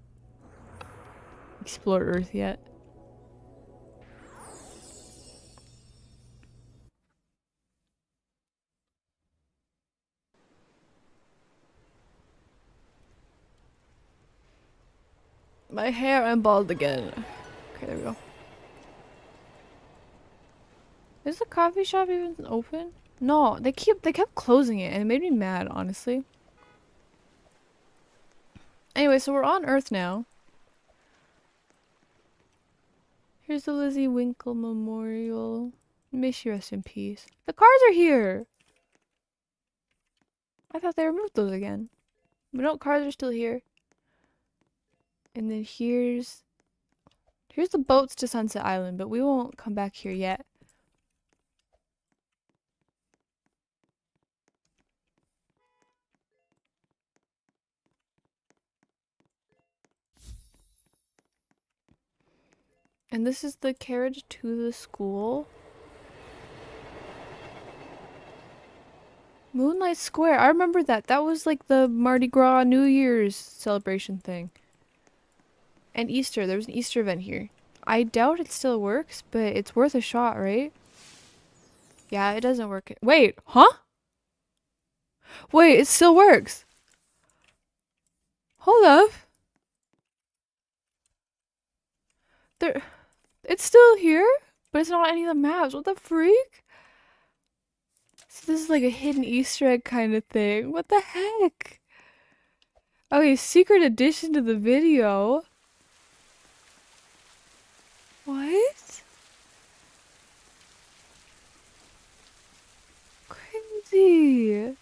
explore Earth yet. My hair, I'm bald again. Okay, there we go. Is the coffee shop even open? No, they kept closing it, and it made me mad, honestly. Anyway, so we're on Earth now. Here's the Lizzie Winkle Memorial. May she rest in peace. The cars are here! I thought they removed those again. But no, cars are still here. And then here's the boats to Sunset Island, but we won't come back here yet. And this is the carriage to the school. Moonlight Square. I remember that. That was like the Mardi Gras New Year's celebration thing. And Easter. There was an Easter event here. I doubt it still works, but it's worth a shot, right? Yeah, it doesn't work. Wait, huh? Wait, it still works. Hold up. It's still here, but it's not on any of the maps. What the freak? So this is like a hidden Easter egg kind of thing. What the heck? Okay, secret addition to the video. What? Crazy.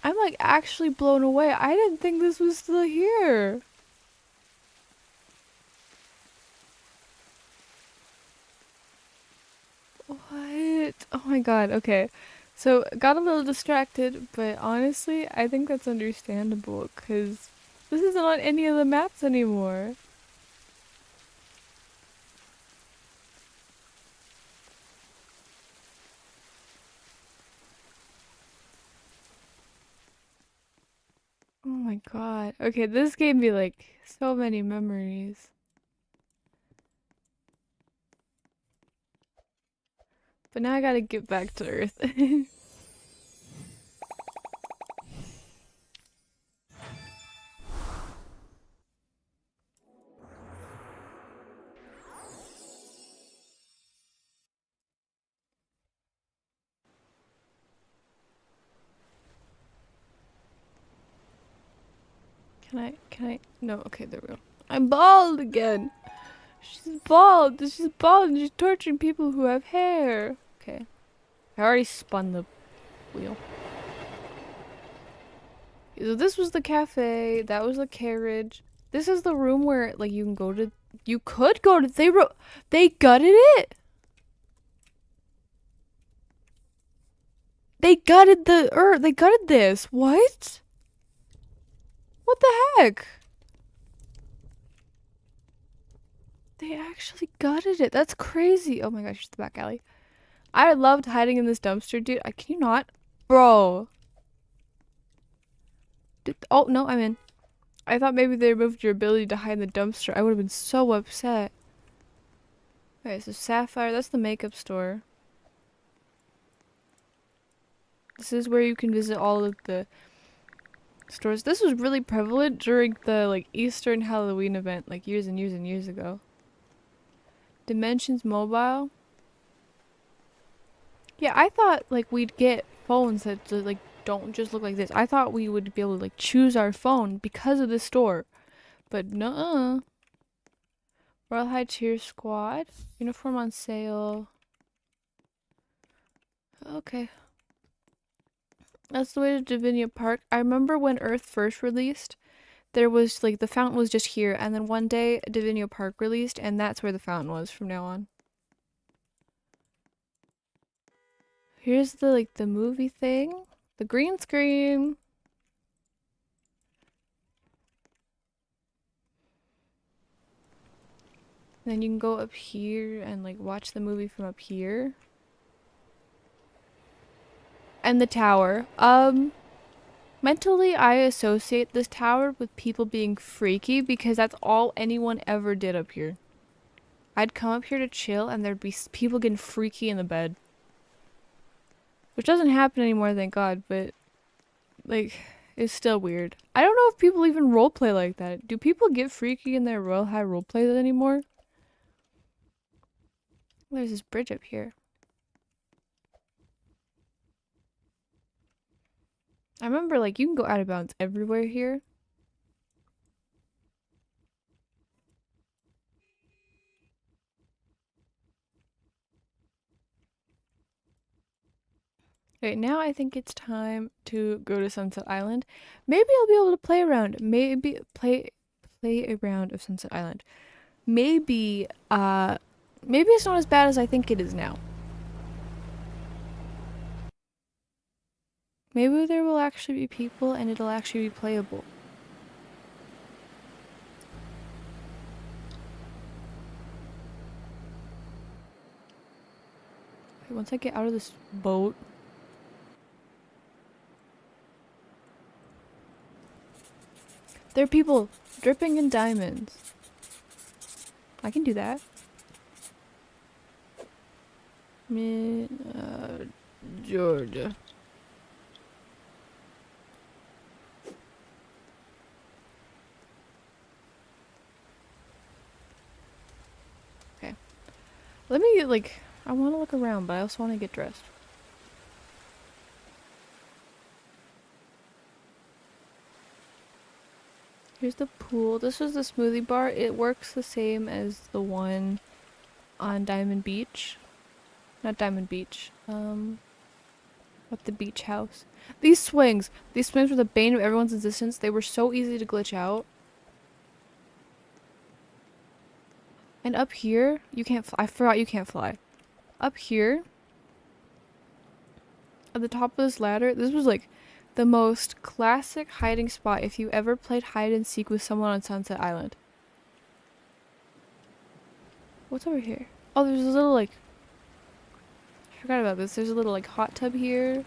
I'm like actually blown away. I didn't think this was still here. What? Oh my god, okay. So, got a little distracted, but honestly, I think that's understandable, because this isn't on any of the maps anymore. Oh my god. Okay, this gave me like so many memories. But now I gotta get back to Earth. Can I? No, okay, there we go. I'm bald again! She's bald! She's bald and she's torturing people who have hair! Okay. I already spun the wheel. So this was the cafe. That was the carriage. This is the room where like you can go to. You could go to. They gutted it. They gutted the earth. They gutted this. What? What the heck? They actually gutted it. That's crazy. Oh my gosh, it's the back alley. I loved hiding in this dumpster, dude. Can you not? Bro. Oh, no, I'm in. I thought maybe they removed your ability to hide in the dumpster. I would have been so upset. Okay, so Sapphire, that's the makeup store. This is where you can visit all of the stores. This was really prevalent during the like Easter and Halloween event, like years and years and years ago. Dimensions Mobile. Yeah, I thought like we'd get phones that like don't just look like this. I thought we would be able to like choose our phone because of the store. But no. Royal High Cheer Squad. Uniform on sale. Okay. That's the way to Divinia Park. I remember when Earth first released, there was like the fountain was just here, and then one day Divinia Park released, and that's where the fountain was from now on. Here's the like the movie thing. The green screen. Then you can go up here and like watch the movie from up here. And the tower. Mentally I associate this tower with people being freaky because that's all anyone ever did up here. I'd come up here to chill and there'd be people getting freaky in the bed. Which doesn't happen anymore, thank God, but like it's still weird. I don't know if people even roleplay like that. Do people get freaky in their Royal High roleplays anymore? There's this bridge up here. I remember like you can go out of bounds everywhere here. Okay, now I think it's time to go to Sunset Island. Maybe I'll be able to play around. Maybe play a round of Sunset Island. Maybe maybe it's not as bad as I think it is now. Maybe there will actually be people and it'll actually be playable. Okay, once I get out of this boat. There are people dripping in diamonds. I can do that. Georgia. Okay. Let me like I want to look around, but I also want to get dressed. Here's the pool. This is the smoothie bar. It works the same as the one on Diamond Beach. Not Diamond Beach. What the beach house. These swings were the bane of everyone's existence. They were so easy to glitch out. And up here, you can't fly. I forgot you can't fly. Up here, at the top of this ladder, this was like the most classic hiding spot if you ever played hide and seek with someone on Sunset Island. What's over here? Oh, there's a little like I forgot about this. There's a little like hot tub here.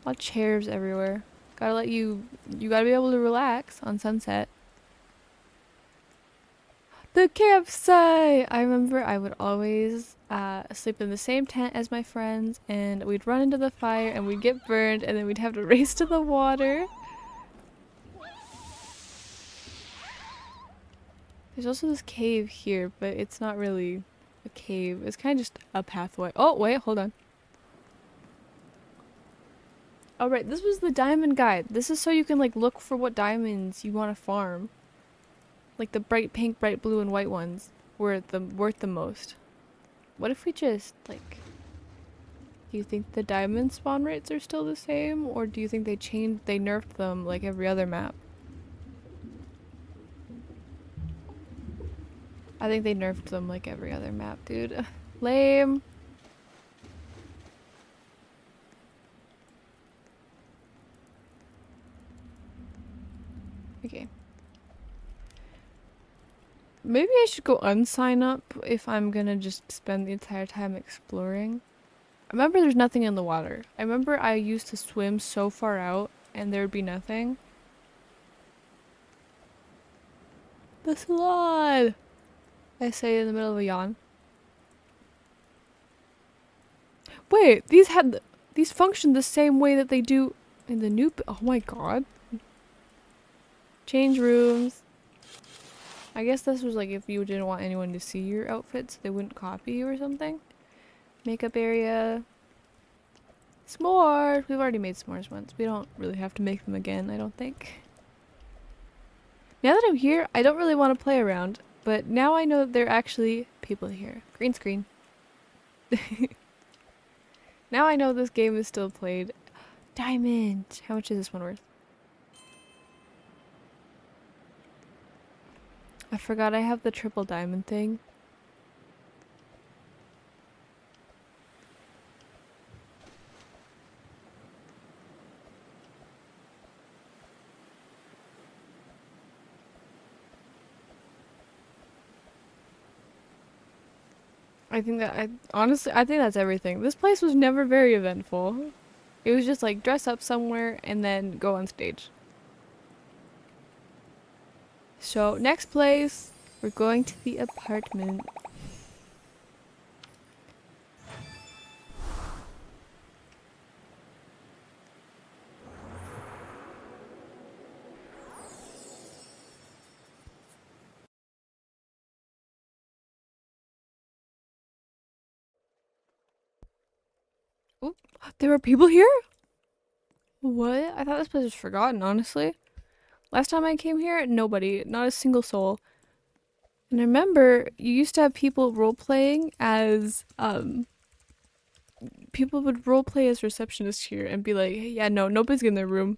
A lot of chairs everywhere. You gotta be able to relax on Sunset. The campsite! I remember I would always sleep in the same tent as my friends, and we'd run into the fire and we'd get burned, and then we'd have to race to the water. There's also this cave here, but it's not really a cave. It's kind of just a pathway. Oh, wait, hold on. Oh, right, this was the diamond guide. This is so you can, like, look for what diamonds you want to farm. Like, the bright pink, bright blue, and white ones were worth the most. What if we just, like... Do you think the diamond spawn rates are still the same, or do you think they nerfed them like every other map? I think they nerfed them like every other map, dude. Lame. Okay. Maybe I should go unsign up if I'm gonna just spend the entire time exploring. I remember there's nothing in the water. I remember I used to swim so far out and there would be nothing. The salon! I say in the middle of a yawn. Wait, these function the same way that they do in the new. Oh my god. Change rooms. I guess this was like if you didn't want anyone to see your outfits, they wouldn't copy you or something. Makeup area. S'mores! We've already made s'mores once. We don't really have to make them again, I don't think. Now that I'm here, I don't really want to play around, but now I know that there are actually people here. Green screen. Now I know this game is still played. Diamond! How much is this one worth? I forgot I have the triple diamond thing. I think that's everything. This place was never very eventful. It was just like dress up somewhere and then go on stage. So next place, we're going to the apartment. Oop, there were people here? What? I thought this place was forgotten, honestly. Last time I came here, nobody, not a single soul. And I remember you used to have people role-playing as, people would role-play as receptionists here and be like, hey, yeah, no, nobody's getting their room.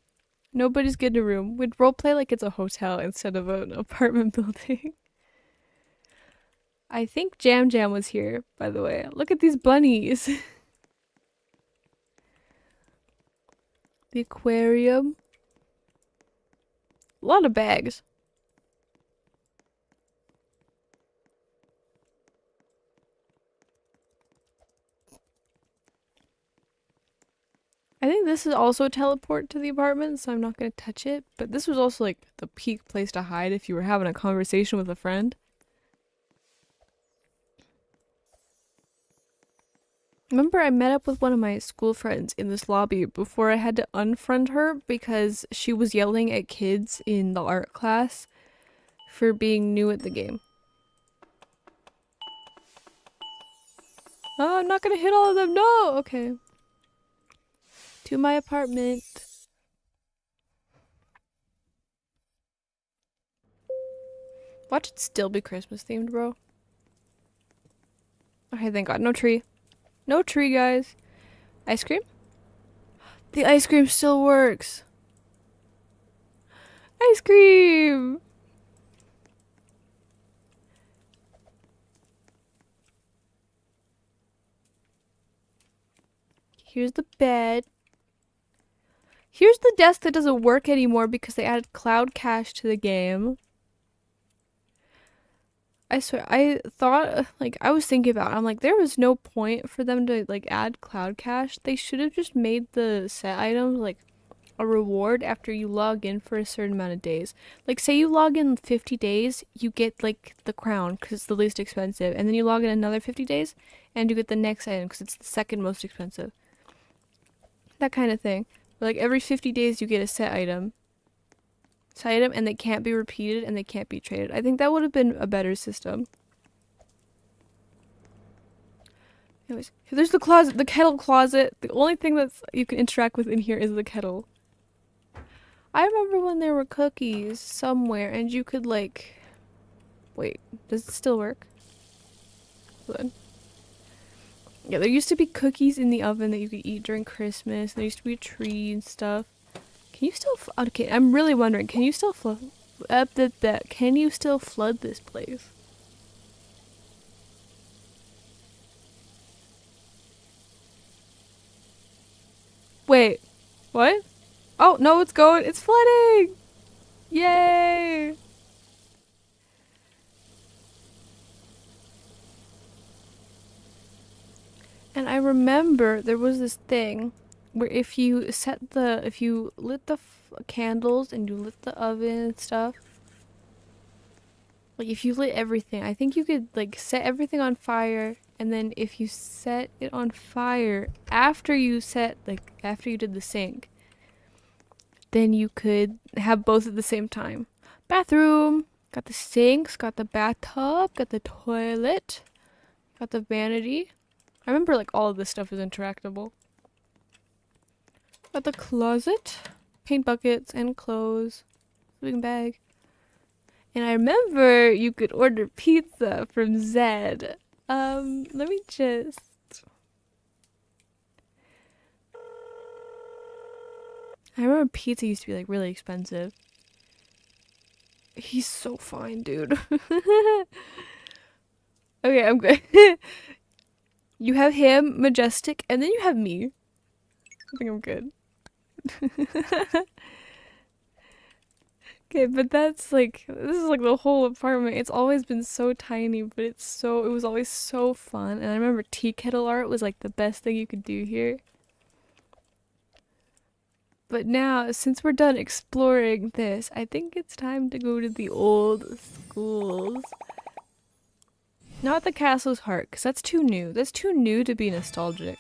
Nobody's getting a room. We'd roleplay like it's a hotel instead of an apartment building. I think Jam Jam was here, by the way. Look at these bunnies. The aquarium. A lot of bags. I think this is also a teleport to the apartment, so I'm not gonna touch it. But this was also like the peak place to hide if you were having a conversation with a friend. Remember I met up with one of my school friends in this lobby before I had to unfriend her because she was yelling at kids in the art class for being new at the game. Oh, I'm not gonna hit all of them, no! Okay. To my apartment. Watch it still be Christmas themed, bro. Okay, thank God. No tree. No tree, guys. Ice cream? The ice cream still works. Ice cream! Here's the bed. Here's the desk that doesn't work anymore because they added cloud cache to the game. I swear, I thought, like, I was thinking about it. I'm like, there was no point for them to, like, add cloud cache. They should have just made the set items, like, a reward after you log in for a certain amount of days. Like, say you log in 50 days, you get, like, the crown because it's the least expensive. And then you log in another 50 days, and you get the next item because it's the second most expensive. That kind of thing. Like, every 50 days, you get a set item. And they can't be repeated and they can't be traded. I think that would have been a better system. Anyways, there's the closet, the kettle closet. The only thing that you can interact with in here is the kettle. I remember when there were cookies somewhere and you could like... Wait, does it still work? Hold on. Yeah, there used to be cookies in the oven that you could eat during Christmas. There used to be a tree and stuff. Can you still? Okay, I'm really wondering. Can you still flood? Can you still flood this place? Wait, what? Oh no, it's going. It's flooding! Yay! And I remember there was this thing where if you lit the candles and you lit the oven and stuff, like if you lit everything, I think you could like set everything on fire, and then if you set it on fire after you did the sink, then you could have both at the same time. Bathroom, got the sinks, got the bathtub, got the toilet, got the vanity. I remember like all of this stuff is interactable. Got the closet, paint buckets and clothes, sleeping bag. And I remember you could order pizza from Zed. Let me just. I remember pizza used to be like really expensive. He's so fine, dude. Okay, I'm good. You have him, Majestic, and then you have me. I think I'm good. Okay, but that's like this is like the whole apartment. It's always been so tiny, but it was always so fun. And I remember tea kettle art was like the best thing you could do here. But now, since we're done exploring this, I think it's time to go to the old schools. Not the castle's heart, because that's too new. That's too new to be nostalgic.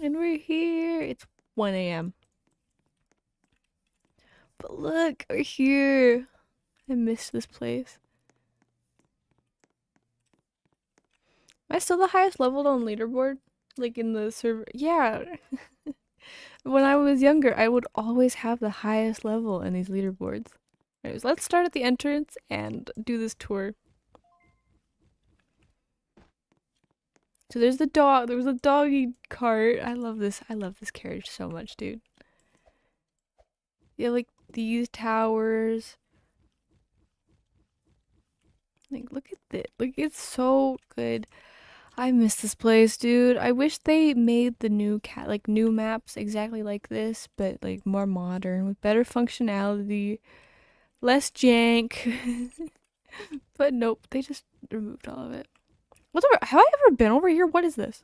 And we're here. It's 1 a.m. But look, we're here. I miss this place. Am I still the highest leveled on leaderboard? Like in the server? Yeah. When I was younger, I would always have the highest level in these leaderboards. Anyways, let's start at the entrance and do this tour. So there's the dog. There was a doggy cart. I love this. I love this carriage so much, dude. Yeah, like these towers. Like, look at this. Like, it's so good. I miss this place, dude. I wish they made the new maps exactly like this, but like more modern with better functionality, less jank. But nope, they just removed all of it. What's over? Have I ever been over here? What is this?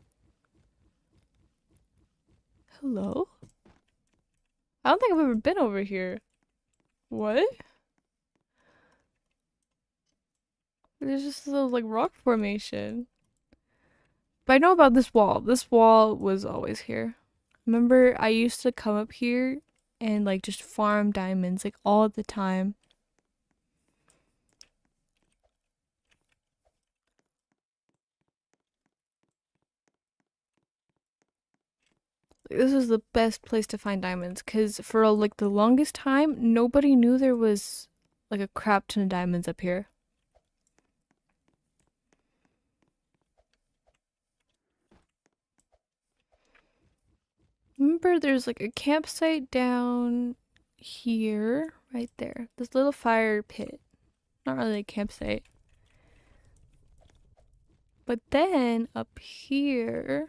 Hello? I don't think I've ever been over here. What? There's just a little like rock formation. But I know about this wall. This wall was always here. Remember, I used to come up here and like just farm diamonds like all the time. This was the best place to find diamonds because for like the longest time, nobody knew there was like a crap ton of diamonds up here. Remember, there's like a campsite down here, right there. This little fire pit. Not really a campsite. But then up here,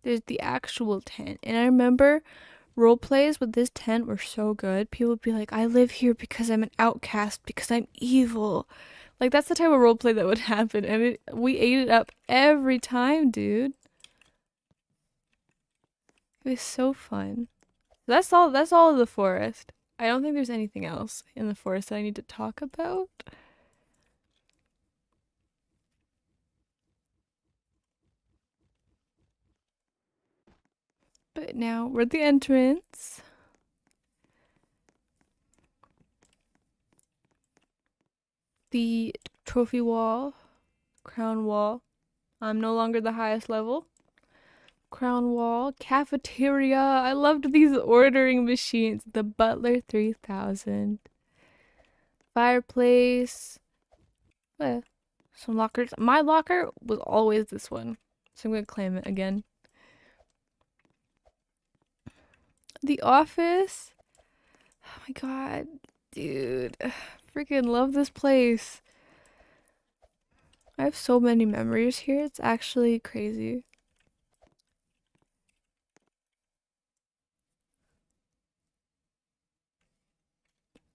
there's the actual tent. And I remember role plays with this tent were so good. People would be like, I live here because I'm an outcast, because I'm evil. Like, that's the type of role play that would happen. And we ate it up every time, dude. It was so fun. That's all of the forest. I don't think there's anything else in the forest that I need to talk about. But now we're at the entrance. The trophy wall, crown wall. I'm no longer the highest level. Crown wall, cafeteria. I loved these ordering machines. The Butler 3000. Fireplace. Eh, some lockers. My locker was always this one. So I'm gonna claim it again. The office. Oh my god. Dude. Freaking love this place. I have so many memories here. It's actually crazy.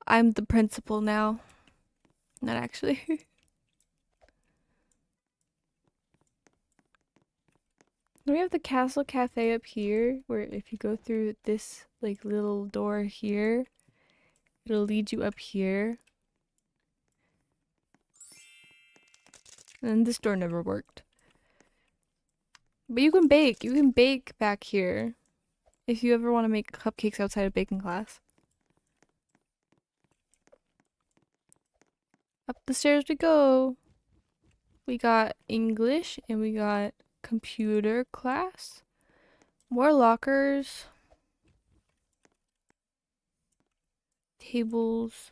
I'm the principal now. Not actually. We have the Castle Cafe up here, where if you go through this like little door here, it'll lead you up here. And this door never worked. But you can bake. You can bake back here. If you ever want to make cupcakes outside of baking class. Up the stairs we go. We got English and we got computer class. More lockers. Tables.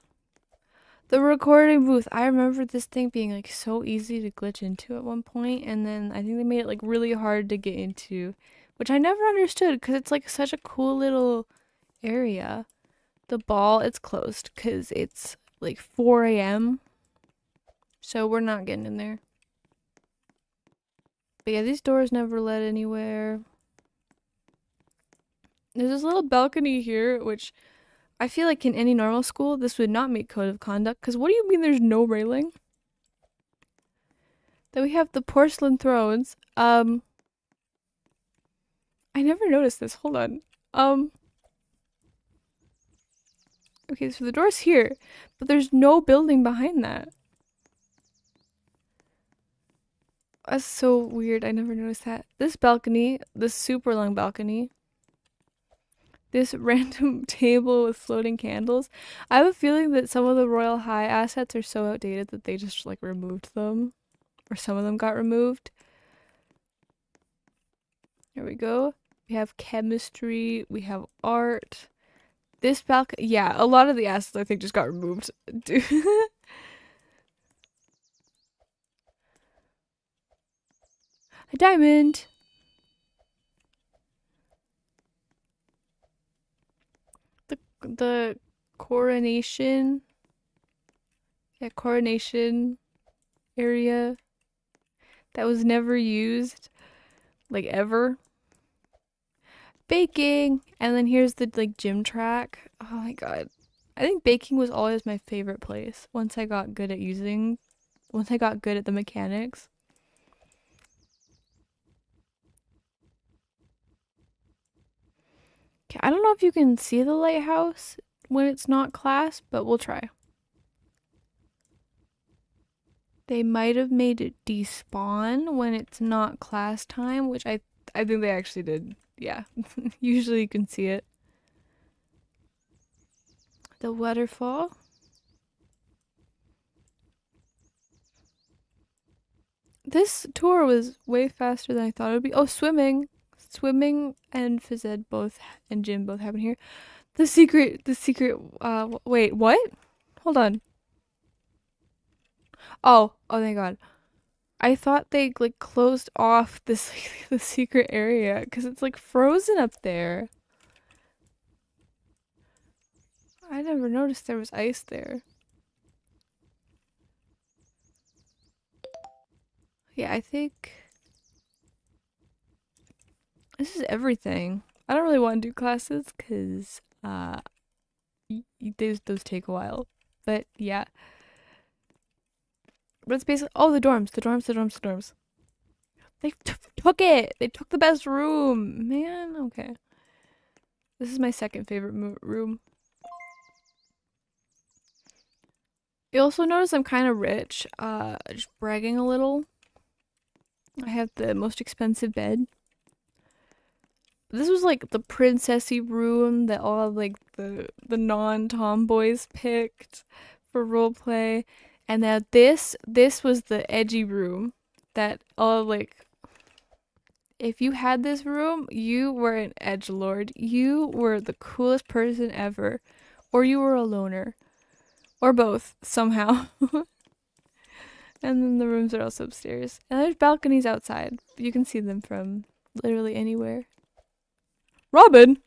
The recording booth. I remember this thing being like so easy to glitch into at one point, and then I think they made it like really hard to get into, which I never understood because it's like such a cool little area. The ball, it's closed because it's like 4 a.m. So we're not getting in there. But yeah, these doors never led anywhere. There's this little balcony here, which I feel like in any normal school, this would not meet code of conduct. Because what do you mean there's no railing? Then we have the porcelain thrones. I never noticed this. Hold on. Okay, so the door's here, but there's no building behind that. That's so weird. I never noticed that. This balcony, this super long balcony. This random table with floating candles. I have a feeling that some of the Royal High assets are so outdated that they just like removed them. Or some of them got removed. There we go. We have chemistry. We have art. This balcony. Yeah, a lot of the assets I think just got removed. Dude. A diamond. The coronation. Yeah, coronation area that was never used, like ever. Baking, and then here's the like gym track. Oh my god, I think baking was always my favorite place. Once I got good at the mechanics. Okay, I don't know if you can see the lighthouse when it's not class, but we'll try. They might have made it despawn when it's not class time, which I think they actually did. Yeah, usually you can see it. The waterfall. This tour was way faster than I thought it would be. Oh, swimming. Swimming and phys ed both and gym both happen here. Wait, what? Hold on. Oh thank god. I thought they like closed off this like, the secret area because it's like frozen up there. I never noticed there was ice there. Yeah, I think this is everything. I don't really want to do classes because those take a while. But yeah. But it's basically the dorms. They took it. They took the best room, man. Okay, this is my second favorite room. You also notice I'm kind of rich. Just bragging a little. I have the most expensive bed. This was like the princessy room that all like the non-tomboys picked for roleplay. And now this was the edgy room. that all like if you had this room, you were an edgelord. You were the coolest person ever. Or you were a loner. Or both, somehow. And then the rooms are also upstairs. And there's balconies outside. You can see them from literally anywhere. Robin!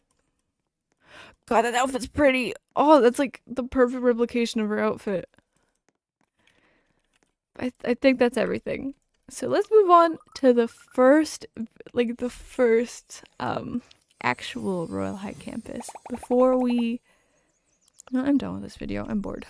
God, that outfit's pretty. Oh, that's like the perfect replication of her outfit. I think that's everything. So let's move on to the first, actual Royal High Campus. Before we... No, I'm done with this video. I'm bored.